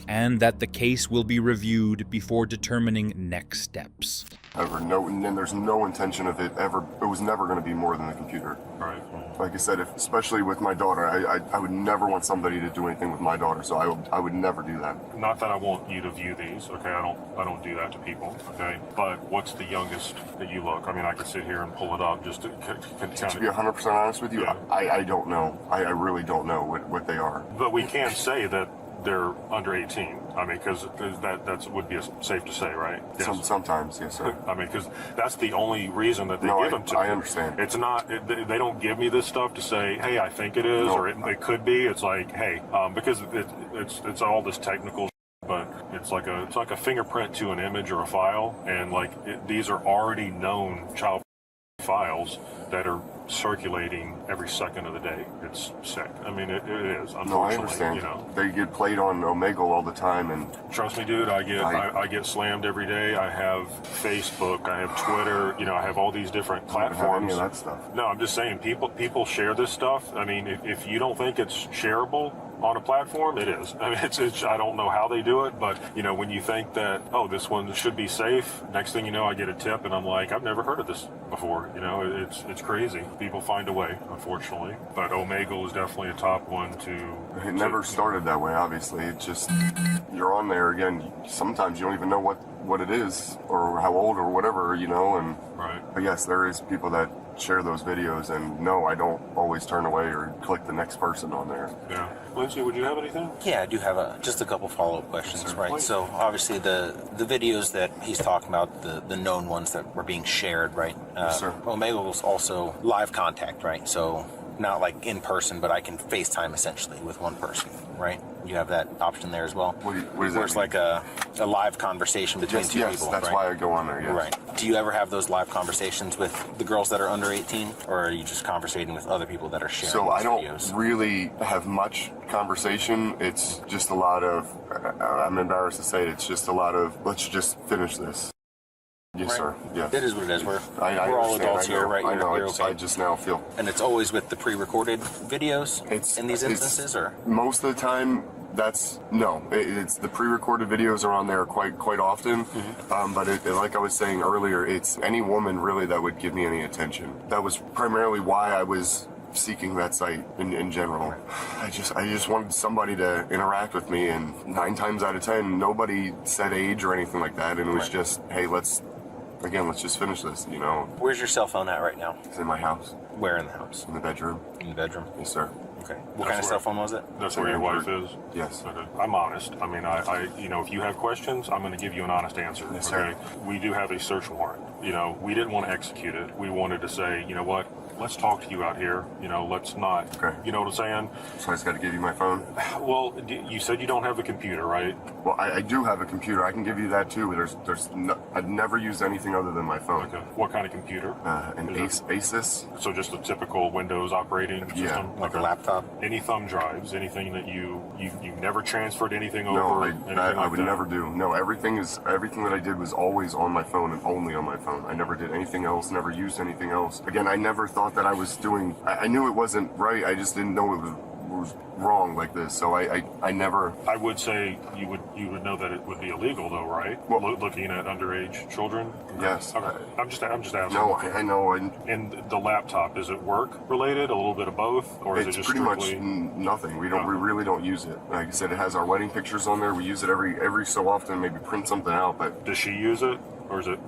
G: and that the case will be reviewed before determining next steps.
T: And there's no intention of it ever. It was never going to be more than the computer.
U: Right.
T: Like I said, especially with my daughter, I would never want somebody to do anything with my daughter. So I would never do that.
U: Not that I want you to view these. Okay, I don't do that to people. Okay, but what's the youngest that you look? I mean, I could sit here and pull it up just to
T: be 100% honest with you. Yeah. I don't know. I really don't know what they are.
U: But we can say that they're under 18. I mean, because that would be safe to say, right?
T: Yes. Sometimes, yes, sir.
U: I mean, because that's the only reason that they give them to me.
T: I understand.
U: It's not, they don't give me this stuff to say, hey, I think it is, or it could be. It's like, hey, because it's all this technical, but it's like a fingerprint to an image or a file, and these are already known child files that are circulating every second of the day. It's sick. I mean, it is, unfortunately.
T: No, I understand. They get played on Omegle all the time, and
U: trust me, dude, I get slammed every day. I have Facebook, I have Twitter, I have all these different platforms.
T: I don't have any of that stuff.
U: No, I'm just saying, people share this stuff. I mean, if you don't think it's shareable on a platform, it is. I mean, it's I don't know how they do it, but when you think that, oh, this one should be safe, next thing you know, I get a tip, and I'm like, I've never heard of this before. It's crazy. People find a way, unfortunately. But Omegle is definitely a top one to.
T: It never started that way. Obviously, it's just you're on there again. Sometimes you don't even know what it is or how old or whatever, and.
U: Right.
T: But yes, there is people that share those videos, and no, I don't always turn away or click the next person on there.
U: Yeah. Lindsay, would you have anything?
I: Yeah, I do have just a couple follow-up questions, right? So obviously the videos that he's talking about, the known ones that were being shared, right?
T: Yes, sir.
I: Omegle is also live contact, right? So not like in person, but I can FaceTime essentially with one person, right? You have that option there as well.
T: What is that?
I: Where it's like a live conversation between two people.
T: Yes, that's
I: right?
T: why I go on there, yes.
I: Right. Do you ever have those live conversations with the girls that are under 18, or are you just conversating with other people that are sharing
T: So I don't
I: videos?
T: really have much conversation. It's just a lot of, I'm embarrassed to say it, it's just a lot of, let's just finish this. Yes, sir. Yeah.
I: It is what it is. We're
T: I
I: all
T: understand.
I: adults
T: I know.
I: here, right?
T: I know.
I: You're okay.
T: I just now feel.
I: And it's always with the pre-recorded videos in these instances, or
T: most of the time. It's the pre-recorded videos are on there quite often, but like I was saying earlier, it's any woman really that would give me any attention. That was primarily why I was seeking that site in general. I just wanted somebody to interact with me, and 9 times out of 10, nobody said age or anything like that, and it was just, hey, let's just finish this, you know.
I: Where's your cell phone at right now?
T: It's in my house.
I: Where in the house?
T: In the bedroom.
I: In the bedroom?
T: Yes, sir.
I: Okay. What kind of cell phone was it?
U: That's where your wife is?
T: Yes.
U: Okay. I'm honest. I mean, I if you have questions, I'm going to give you an honest answer.
T: Yes,
U: okay?
T: sir.
U: We do have a search warrant. You know, we didn't want to execute it. We wanted to say, you know what? Let's talk to you out here. You know, let's not. Okay. You know what I'm saying?
T: So I just got to give you my phone?
U: Well, you said you don't have a computer, right?
T: Well, I do have a computer. I can give you that too. I've never used anything other than my phone.
U: Okay. What kind of computer?
T: An Asus.
U: So just a typical Windows operating system?
T: Yeah,
I: like a laptop.
U: Any thumb drives? Anything that you never transferred anything over?
T: No,
U: I
T: would never do. No, everything that I did was always on my phone and only on my phone. I never did anything else. Never used anything else. Again, I never thought that I was doing. I knew it wasn't right. I just didn't know it was wrong like this. So I never.
U: I would say you would know that it would be illegal though, right? Well, looking at underage children.
T: Yes.
U: Okay. I'm just asking.
T: No, I know.
U: And the laptop, is it work related? A little bit of both, or is it just
T: pretty
U: strictly...
T: much nothing. We really don't use it. Like I said, it has our wedding pictures on there. We use it every so often. Maybe print something out. But
U: does she use it? Or is it?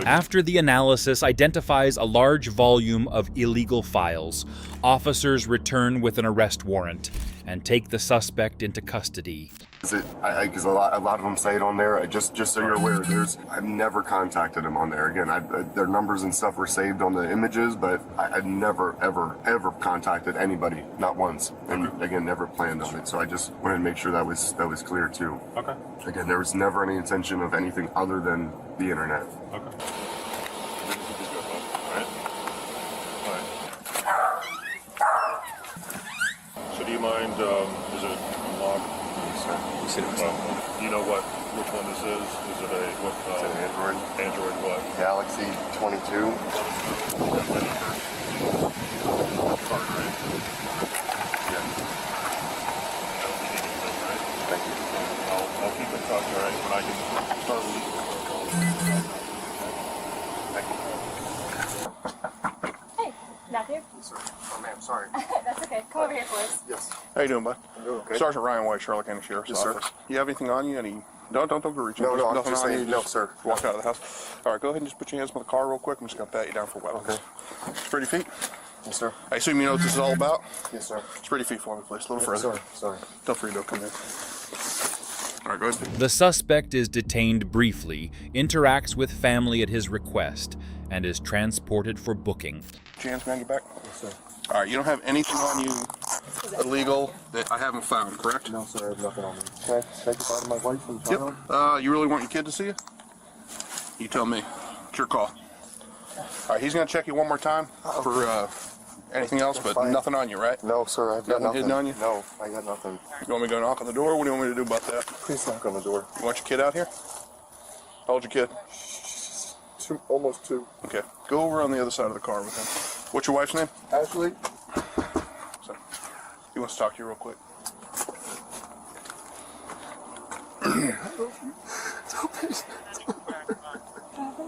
G: After the analysis identifies a large volume of illegal files, officers return with an arrest warrant and take the suspect into custody.
T: Because a lot of them say it on there. Just so you're aware, I've never contacted them on there. Again, their numbers and stuff were saved on the images, but I've never ever contacted anybody, not once, and again, never planned on it. So I just wanted to make sure that was clear too.
U: Okay.
T: Again, there was never any intention of anything other than the internet.
U: Okay. So do you mind? Is it unlocked? You know which one this is? Is it
T: it's an Android.
U: Android what?
T: Galaxy 22.
U: Card, right?
T: Yeah.
U: Thank you. I'll keep in touch, all right? When I can start releasing the
E: Hey, Matthew?
T: Yes, sir. Oh, ma'am, sorry.
E: That's okay. Come over here for us.
T: Yes.
V: How you doing, bud?
T: I'm doing okay.
V: Sergeant Ryan White, Charlotte County Sheriff's
T: Yes, sir.
V: Office. You have anything on you? Don't go reaching.
T: No, I'm
V: nothing
T: just
V: on
T: saying,
V: you.
T: no,
V: Just
T: sir.
V: Walk out of the house. All right, go ahead and just put your hands on the car real quick. I'm just gonna pat you down for weapons.
T: Okay.
V: Spread your feet.
T: Yes, sir.
V: I assume you know what this is all about?
T: Yes, sir.
V: Spread your feet for me, please. A little further.
T: Sorry.
V: Don't freeze, don't come in. All right, go ahead.
G: The suspect is detained briefly, interacts with family at his request, and is transported for booking.
V: Put your hands behind your back.
T: Yes, sir.
V: All right, you don't have anything on you illegal that I haven't found, correct?
T: No, sir. I have nothing on me. Can I take a photo of my wife and child?
V: Yep. You really want your kid to see you? You tell me. It's your call. All right, he's going to check you one more time for anything else, but nothing on you, right?
T: No, sir. I've got nothing
V: hidden on you?
T: No, I got nothing.
V: You want me to go knock on the door? What do you want me to do about that?
T: Please knock on the door.
V: You want your kid out here? How old's your kid?
T: Almost 2.
V: Okay. Go over on the other side of the car with him. What's your wife's name?
T: Ashley.
V: So, he wants to talk to you real quick.
E: Bring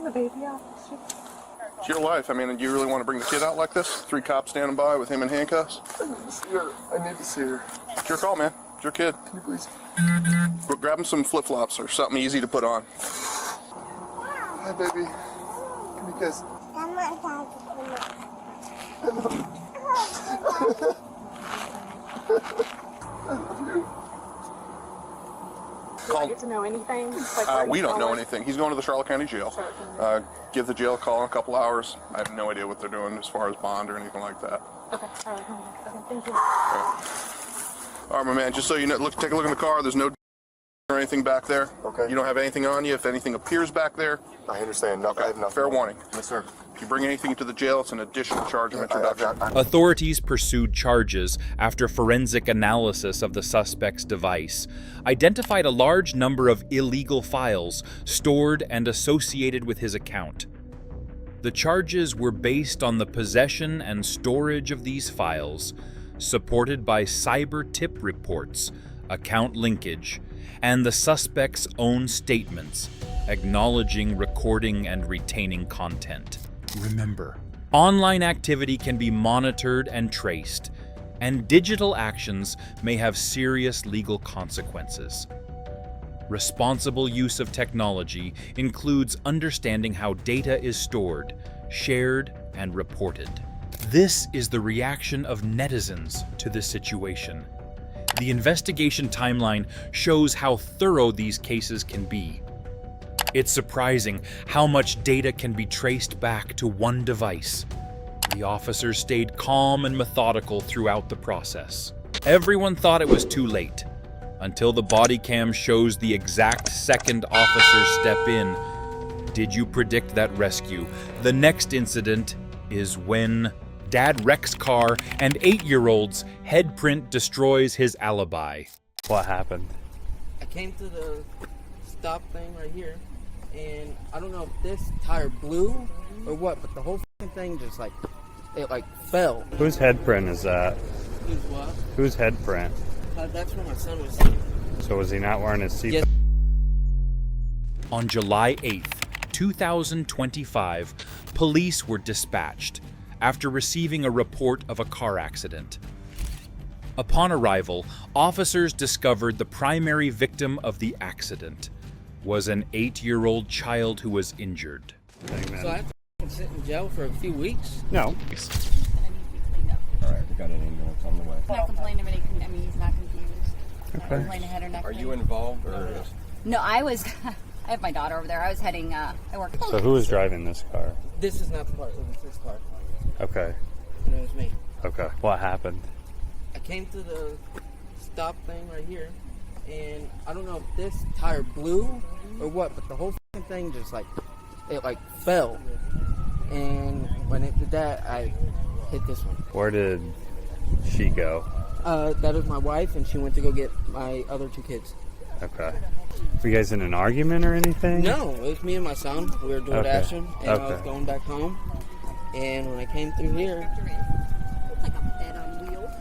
E: the baby out.
V: It's your life. I mean, do you really want to bring the kid out like this? 3 cops standing by with him in handcuffs?
T: I need to see her. I need to see her.
V: It's your call, man. It's your kid.
T: Can you please?
V: Grab him some flip-flops or something easy to put on.
T: Hi, baby. Give me a kiss.
E: Do I get to know anything? Like,
V: We don't know anything. He's going to the Charlotte County Jail. Give the jail a call in a couple hours. I have no idea what they're doing as far as bond or anything like that.
E: Okay, all right. Okay, thank you.
V: All right, my man, just so you know, take a look in the car. There's no or anything back there.
T: Okay.
V: You don't have anything on you. If anything appears back there,
T: I understand. No,
V: okay.
T: I have nothing.
V: Fair warning.
T: Yes, sir.
V: If you bring anything to the jail, it's an additional charge of introduction.
G: Authorities pursued charges after forensic analysis of the suspect's device identified a large number of illegal files stored and associated with his account. The charges were based on the possession and storage of these files, supported by cyber tip reports, account linkage, and the suspect's own statements acknowledging recording and retaining content. Remember, online activity can be monitored and traced, and digital actions may have serious legal consequences. Responsible use of technology includes understanding how data is stored, shared, and reported. This is the reaction of netizens to this situation. The investigation timeline shows how thorough these cases can be. It's surprising how much data can be traced back to one device. The officers stayed calm and methodical throughout the process. Everyone thought it was too late, until the body cam shows the exact second officers step in. Did you predict that rescue? The next incident is when Dad wrecks car and 8-year-old's head print destroys his alibi.
P: What happened? I came to the stop thing right here, and I don't know if this tire blew or what, but the whole thing just it fell.
F: Whose head print is that?
P: Whose what?
F: Whose head print?
P: That's where my son was.
F: So was he not wearing his seatbelt?
P: Yes.
G: On July 8th, 2025, police were dispatched after receiving a report of a car accident. Upon arrival, officers discovered the primary victim of the accident was an 8-year-old child who was injured.
P: So I have to sit in jail for a few weeks?
F: No.
B: Alright, we got an ambulance on the way.
M: He's not complaining, but he's not confused.
F: Okay.
M: Not complaining ahead or nothing.
B: Are you involved or?
M: No, I was. I have my daughter over there. I was heading. I work.
F: So who was driving this car?
P: This is not the car. It was this car.
F: Okay.
P: And it was me.
F: Okay. What happened?
P: I came to the stop thing right here, and I don't know if this tire blew or what, but the whole thing just it fell. And when it did that, I hit this one.
F: Where did she go?
P: That was my wife, and she went to go get my other 2 kids.
F: Okay. Were you guys in an argument or anything?
P: No, it was me and my son. We were door dashing, and I was going back home. And when I came through here...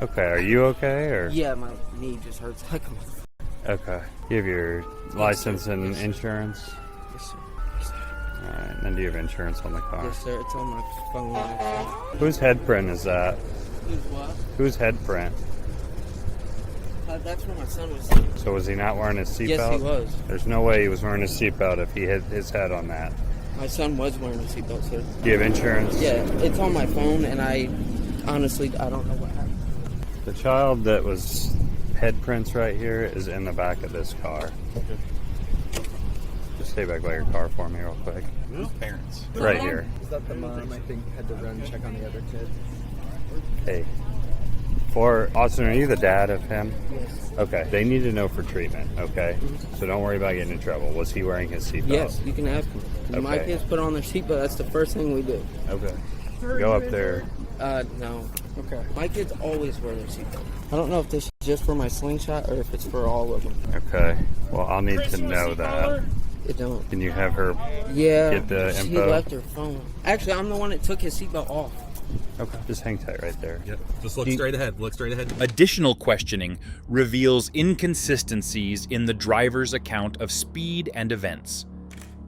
F: Okay, are you okay, or?
P: Yeah, my knee just hurts like a...
F: Okay. You have your license and insurance?
P: Yes, sir.
F: Alright, and do you have insurance on the car?
P: Yes, sir. It's on my phone. Actually.
F: Whose head print is that?
P: Whose what?
F: Whose head print?
P: That's where my son was.
F: So was he not wearing his seatbelt?
P: Yes, he was.
F: There's no way he was wearing his seatbelt if he hit his head on that.
P: My son was wearing a seatbelt, sir.
F: Do you have insurance?
P: Yeah, it's on my phone, and I honestly don't know what happened.
F: The child that was head prints right here is in the back of this car. Just stay back by your car for me real quick.
B: Who's parents?
F: Right here.
W: Is that the mom, I think, had to run check on the other kids?
F: Hey. Austin, are you the dad of him?
P: Yes.
F: Okay. They need to know for treatment, okay? So don't worry about getting in trouble. Was he wearing his seatbelt?
P: Yes, you can ask him. When my kids put on their seatbelt, that's the first thing we do.
F: Okay. Go up there.
P: No. Okay. My kids always wear their seatbelt. I don't know if this is just for my slingshot or if it's for all of them.
F: Okay. Well, I'll need to know that.
P: It don't.
F: Can you have her get the
P: she
F: info?
P: left her phone. Actually, I'm the one that took his seatbelt off.
F: Okay. Just hang tight right there.
B: Yep. Just look straight ahead. Look straight ahead.
G: Additional questioning reveals inconsistencies in the driver's account of speed and events.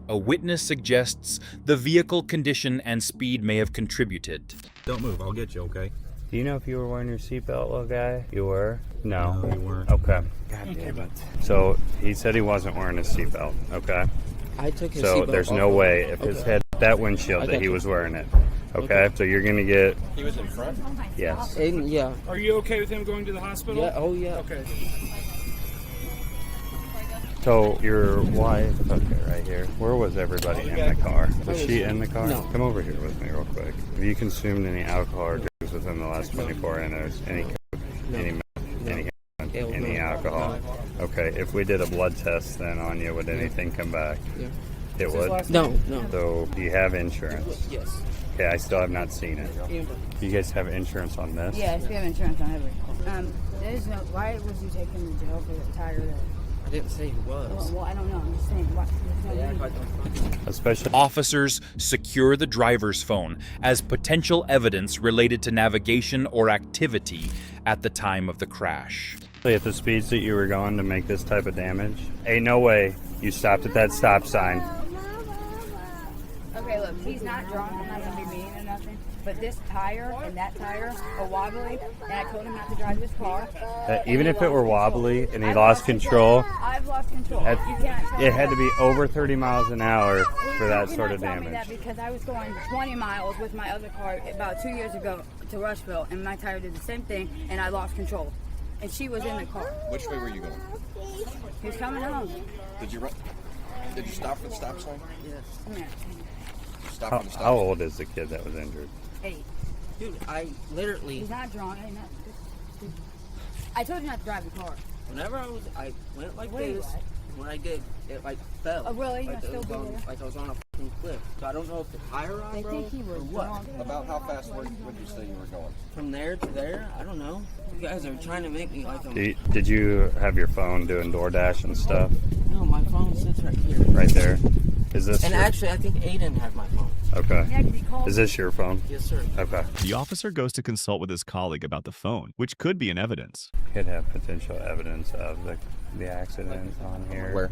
G: A witness suggests the vehicle condition and speed may have contributed.
B: Don't move. I'll get you, okay?
F: Do you know if you were wearing your seatbelt, little guy? You were? No,
B: you weren't.
F: Okay. God damn it. So he said he wasn't wearing his seatbelt, okay?
P: I took his
F: So
P: seatbelt
F: there's
P: off.
F: no way if his head that windshield that he was wearing it. Okay? So you're gonna get
B: He was in front?
F: yes.
P: And, yeah.
Q: Are you okay with him going to the hospital?
P: Yeah, oh yeah.
Q: Okay.
F: So your wife, okay, right here. Where was everybody in the car? Was she in the car?
P: No.
F: Come over here with me real quick. Have you consumed any alcohol or drugs within the last 24 hours? Any coke, any alcohol? Okay, if we did a blood test then on you, would anything come back?
P: Yeah.
F: It would?
P: No, no.
F: So do you have insurance?
P: Yes.
F: Okay, I still have not seen it.
P: Amber.
F: Do you guys have insurance on this?
M: Yes, we have insurance on everything. There's no. Why was you taken to jail for the tire that?
P: I didn't say he was.
M: Well, I don't know. I'm just saying. What? There's no reason.
F: Especially
G: Officers secure the driver's phone as potential evidence related to navigation or activity at the time of the crash.
F: at the speeds that you were going to make this type of damage. Ain't no way you stopped at that stop sign.
M: Okay, look, he's not drunk. I'm not gonna be mean or nothing. But this tire and that tire are wobbly, and I told him not to drive his car.
F: Even if it were wobbly and he lost control,
M: I've lost control. You can't tell me
F: it had to be
M: that.
F: over 30 miles an hour for that
M: You
F: sort of
M: cannot tell me
F: damage.
M: that because I was going 20 miles with my other car about 2 years ago to Rushville, and my tire did the same thing, and I lost control. And she was in the car.
V: Which way were you going?
M: He was coming home.
V: Did you stop for the stop sign?
M: Yes. Come here.
V: Stop
F: How,
V: for the stop
F: how
V: sign.
F: old is the kid that was injured?
M: 8.
P: Dude, I literally.
M: He's not drunk. I told you not to drive the car.
P: Whenever I went like
M: Wait,
P: this.
M: what?
P: When I did, it like fell.
M: Oh, really?
P: Like,
M: You're
P: it was
M: still
P: on,
M: there?
P: like I was on a fucking cliff. So I don't know if the tire on,
M: They
P: bro,
M: think he was
P: or what.
M: drunk.
V: About how fast would you say you were going?
P: From there to there, I don't know. You guys are trying to make me like I'm.
F: Did you have your phone doing DoorDash and stuff?
P: No, my phone sits right here.
F: Right there. Is this
P: And
F: your-
P: actually, I think Aiden had my phone.
F: Okay. Is this your phone?
P: Yes, sir.
F: Okay.
A: The officer goes to consult with his colleague about the phone, which could be in evidence.
F: Could have potential evidence of the accident on here.
V: Where?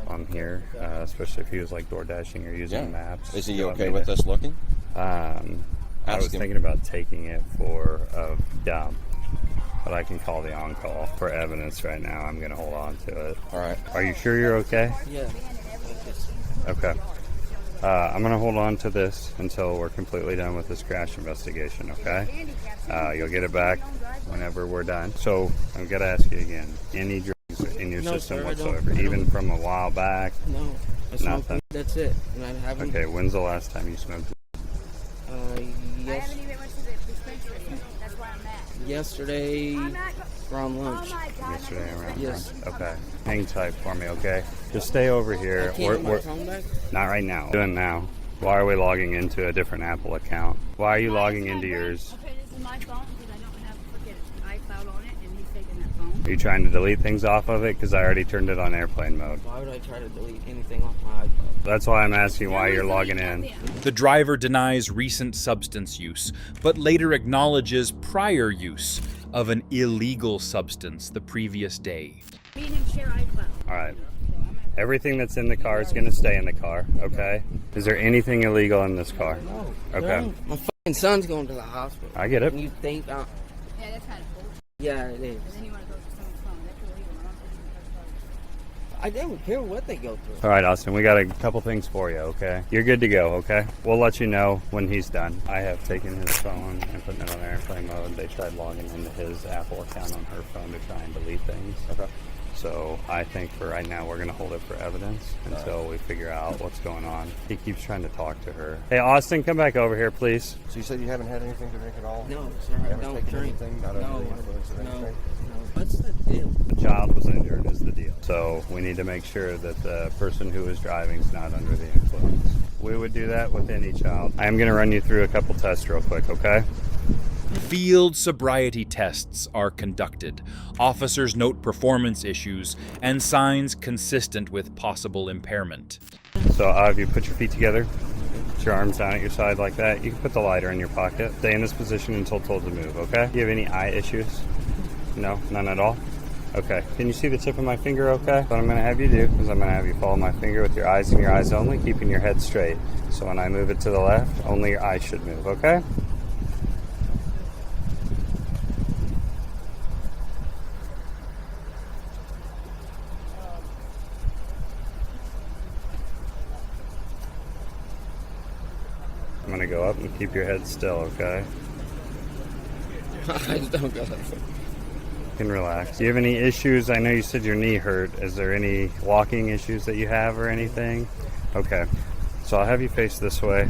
F: On here, especially if he was like door dashing or using maps.
V: Is he
F: You want
V: okay
F: me
V: with
F: to-
V: us looking?
F: I
V: Ask
F: was
V: him.
F: thinking about taking it for a dump, but I can call the on-call for evidence right now. I'm going to hold on to it.
V: All right.
F: Are you sure you're okay?
P: Yeah.
F: Okay. I'm going to hold on to this until we're completely done with this crash investigation, okay? You'll get it back whenever we're done. So I'm going to ask you again, any drugs in your
P: No,
F: system
P: sir, I don't.
F: whatsoever, even from a while back?
P: No. I smoke
F: Nothing.
P: weed, that's it. And I haven't.
F: Okay, when's the last time you smoked?
P: Yes.
M: even went to the dispensary. That's where I'm at.
P: Yesterday around lunch.
F: Yesterday around
P: Yes.
F: lunch? Okay. Hang tight for me, okay? Just stay over here.
P: I can't get my phone back?
F: Not right now. Doing now. Why are we logging into a different Apple account? Why are you logging into yours?
M: Okay, this is my phone because I don't have freaking iCloud on it, and he's taking that phone.
F: Are you trying to delete things off of it? Because I already turned it on airplane mode.
P: Why would I try to delete anything off my iPhone?
F: That's why I'm asking why you're logging in.
G: The driver denies recent substance use, but later acknowledges prior use of an illegal substance the previous day.
M: Me and him share iCloud.
F: All right. Everything that's in the car is going to stay in the car, okay? Is there anything illegal in this car?
P: No.
F: Okay.
P: My fucking son's going to the hospital.
F: I get it.
P: And you think
M: Yeah, that's kind of cool.
P: Yeah, it is.
M: And then you want to go to someone's phone. That's illegal. I don't think
P: I don't care what they go through.
F: All right, Austin, we got a couple things for you, okay? You're good to go, okay? We'll let you know when he's done. I have taken his phone and put it on airplane mode. They tried logging into his Apple account on her phone to try and delete things. Okay. So I think for right now, we're going to hold it for evidence until we figure out what's going on. He keeps trying to talk to her. Hey, Austin, come back over here, please.
V: So you said you haven't had anything to drink at all?
P: No, sir,
V: You
P: I
V: haven't
P: don't
V: taken
P: drink.
V: anything? Not under the influence of anything?
P: What's the deal?
F: The child was injured is the deal. So we need to make sure that the person who is driving is not under the influence. We would do that with any child. I am going to run you through a couple tests real quick, okay?
G: Field sobriety tests are conducted. Officers note performance issues and signs consistent with possible impairment.
F: So if you put your feet together, put your arms down at your side like that, you can put the lighter in your pocket. Stay in this position until told to move, okay? Do you have any eye issues? No? None at all? Okay. Can you see the tip of my finger okay? What I'm going to have you do is I'm going to have you follow my finger with your eyes and your eyes only, keeping your head straight. So when I move it to the left, only your eyes should move, okay? I'm going to go up and keep your head still, okay?
P: Eyes don't go that way.
F: You can relax. Do you have any issues? I know you said your knee hurt. Is there any walking issues that you have or anything? Okay. So I'll have you face this way.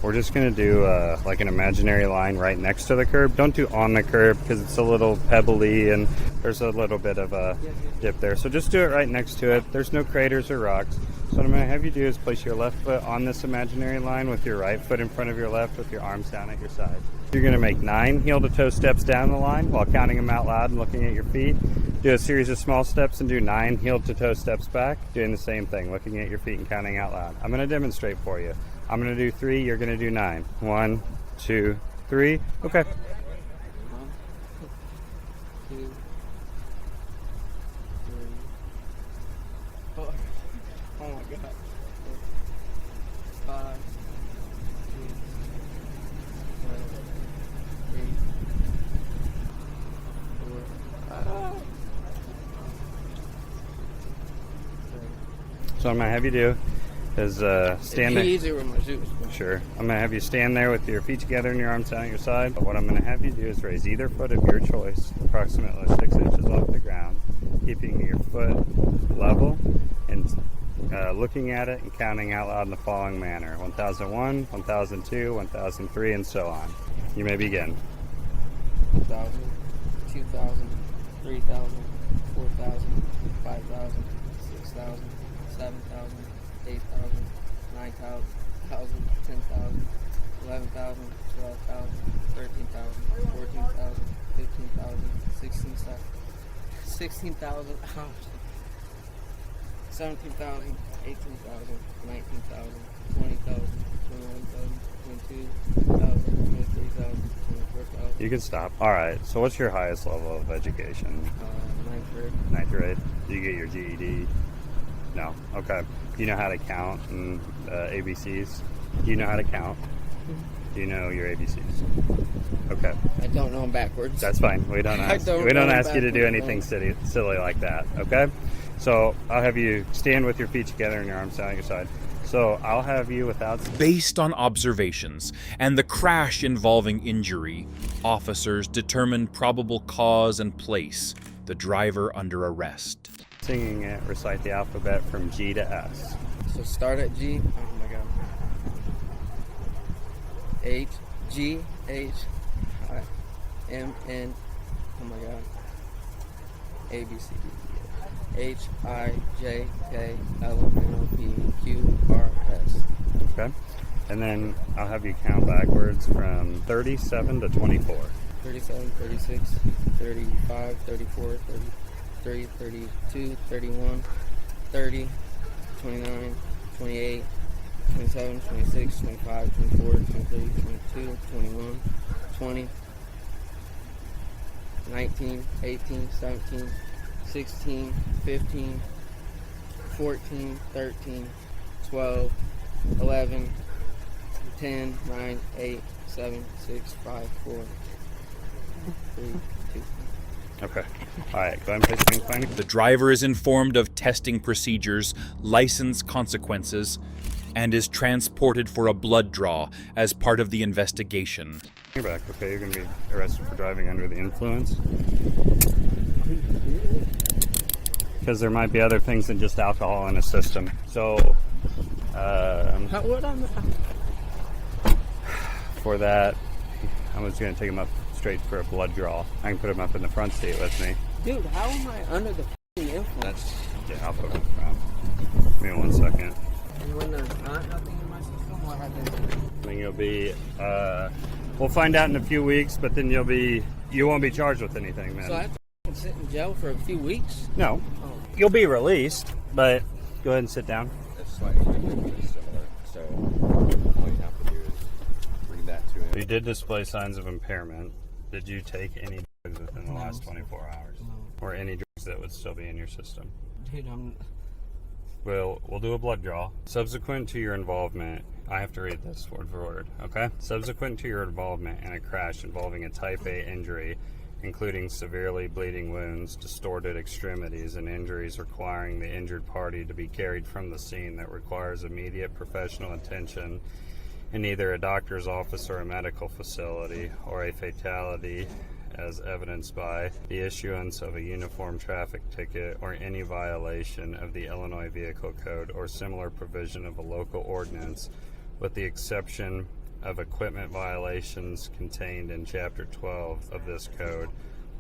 F: We're just going to do like an imaginary line right next to the curb. Don't do on the curb because it's a little pebbly and there's a little bit of a dip there. So just do it right next to it. There's no craters or rocks. So what I'm going to have you do is place your left foot on this imaginary line with your right foot in front of your left with your arms down at your side. You're going to make 9 heel-to-toe steps down the line while counting them out loud and looking at your feet. Do a series of small steps and do 9 heel-to-toe steps back, doing the same thing, looking at your feet and counting out loud. I'm going to demonstrate for you. I'm going to do 3, you're going to do 9. 1, 2, 3. Okay.
P: 1, 2, 3, 4. Oh my god. 5, 6, 7, 8, 4.
F: So I'm going to have you do is stand there.
P: It'd be easier with my shoes.
F: Sure. I'm going to have you stand there with your feet together and your arms down at your side. But what I'm going to have you do is raise either foot of your choice approximately 6 inches off the ground, keeping your foot level and looking at it and counting out loud in the following manner. 1001, 1002, 1003, and so on. You may begin.
P: 1,000, 2,000, 3,000, 4,000, 5,000, 6,000, 7,000, 8,000, 9,000, 10,000, 11,000, 12,000, 13,000, 14,000, 15,000, 16,000, 17,000, 18,000, 19,000, 20,000, 21,000, 22,000, 23,000, 24,000.
F: You can stop. All right. So what's your highest level of education?
P: 9th grade.
F: 9th grade. Do you get your GED? No. Okay. Do you know how to count and ABCs? Do you know how to count? Do you know your ABCs? Okay.
P: I don't know them backwards.
F: That's fine. We don't ask. We don't ask you to do anything silly like that. Okay. So I'll have you stand with your feet together and your arms down at your side. So I'll have you without...
G: Based on observations and the crash involving injury, officers determined probable cause and place the driver under arrest.
F: Singing it, recite the alphabet from G to S.
P: So start at G. Oh my god. H, G, H, I, M, N. Oh my god. A, B, C, D, E, F. H, I, J, K, L, M, N, O, P, Q, R, S.
F: Okay. And then I'll have you count backwards from 37 to 24.
P: 37, 36, 35, 34, 33, 32, 31, 30, 29, 28, 27, 26, 25, 24, 23, 22, 21, 20, 19, 18, 17, 16, 15, 14, 13, 12, 11, 10, 9, 8, 7, 6, 5, 4, 3, 2.
F: Okay. All right. Go ahead and place your hands behind you.
G: The driver is informed of testing procedures, license consequences, and is transported for a blood draw as part of the investigation.
F: You're back. Okay. You're going to be arrested for driving under the influence. Because there might be other things than just alcohol in the system. So, for that, I'm just going to take him up straight for a blood draw. I can put him up in the front seat with me.
P: Dude, how am I under the f***ing influence?
F: Yeah, I'll put him in the front. Give me 1 second.
P: And when there's not nothing in my system, what happens?
F: Then you'll be, we'll find out in a few weeks, but then you won't be charged with anything, man.
P: So I have to sit in jail for a few weeks?
F: No.
P: Oh.
F: You'll be released, but go ahead and sit down.
C: It's slightly similar, so all you have to do is read that to him.
F: You did display signs of impairment. Did you take any drugs within the last 24 hours?
P: No.
F: Or any drugs that would still be in your system?
P: Dude,
F: We'll do a blood draw. Subsequent to your involvement, I have to read this word for word, okay? Subsequent to your involvement in a crash involving a type A injury, including severely bleeding wounds, distorted extremities, and injuries requiring the injured party to be carried from the scene that requires immediate professional attention in either a doctor's office or a medical facility, or a fatality as evidenced by the issuance of a uniform traffic ticket or any violation of the Illinois Vehicle Code or similar provision of a local ordinance, with the exception of equipment violations contained in Chapter 12 of this code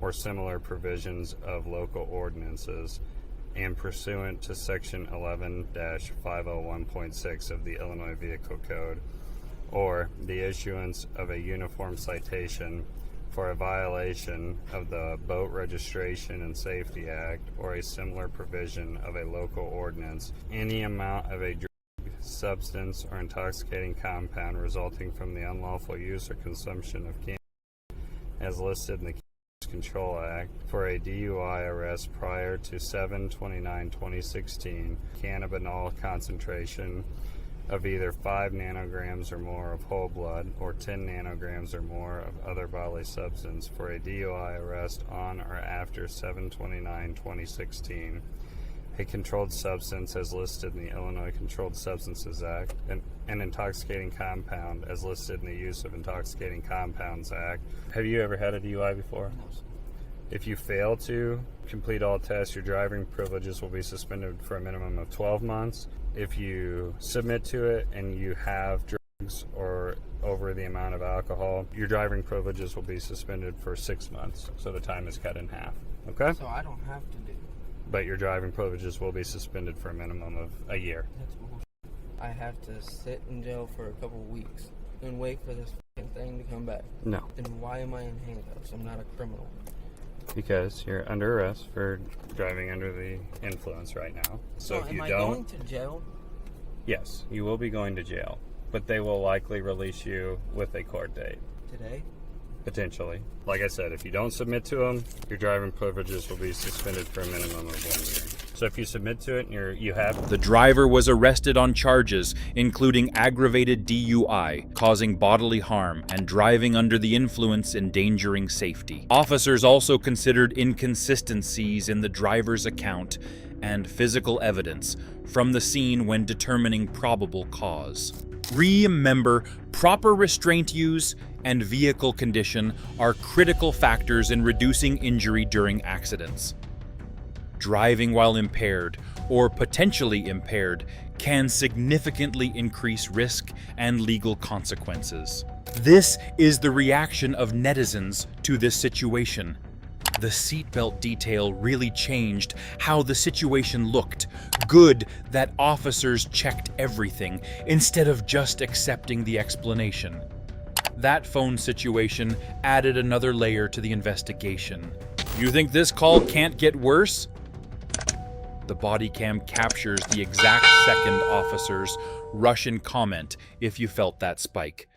F: or similar provisions of local ordinances, and pursuant to Section 11-501.6 of the Illinois Vehicle Code, or the issuance of a uniform citation for a violation of the Boat Registration and Safety Act or a similar provision of a local ordinance, any amount of a drug, substance, or intoxicating compound resulting from the unlawful use or consumption of cannabis as listed in the Control Act for a DUI arrest prior to 7/29/2016, cannabinol concentration of either 5 nanograms or more of whole blood or 10 nanograms or more of other bodily substance for a DUI arrest on or after 7/29/2016, a controlled substance as listed in the Illinois Controlled Substances Act, an intoxicating compound as listed in the Use of Intoxicating Compounds Act. Have you ever had a DUI before? If you fail to complete all tests, your driving privileges will be suspended for a minimum of 12 months. If you submit to it and you have drugs or over the amount of alcohol, your driving privileges will be suspended for 6 months. So the time is cut in half. Okay?
P: So I don't have to do it.
F: But your driving privileges will be suspended for a minimum of a year.
P: That's bullshit. I have to sit in jail for a couple of weeks and wait for this fucking thing to come back.
F: No.
P: Then why am I in handcuffs? I'm not a criminal.
F: Because you're under arrest for driving under the influence right now. So if you
P: am I
F: don't,
P: going to jail?
F: yes, you will be going to jail. But they will likely release you with a court date.
P: Today?
F: Potentially. Like I said, if you don't submit to them, your driving privileges will be suspended for a minimum of 1 year. So if you submit to it and you have...
G: The driver was arrested on charges including aggravated DUI, causing bodily harm, and driving under the influence endangering safety. Officers also considered inconsistencies in the driver's account and physical evidence from the scene when determining probable cause. Remember, proper restraint use and vehicle condition are critical factors in reducing injury during accidents. Driving while impaired or potentially impaired can significantly increase risk and legal consequences. This is the reaction of netizens to this situation. The seatbelt detail really changed how the situation looked. Good that officers checked everything instead of just accepting the explanation. That phone situation added another layer to the investigation. You think this call can't get worse? The body cam captures the exact second officers rush in comment if you felt that spike.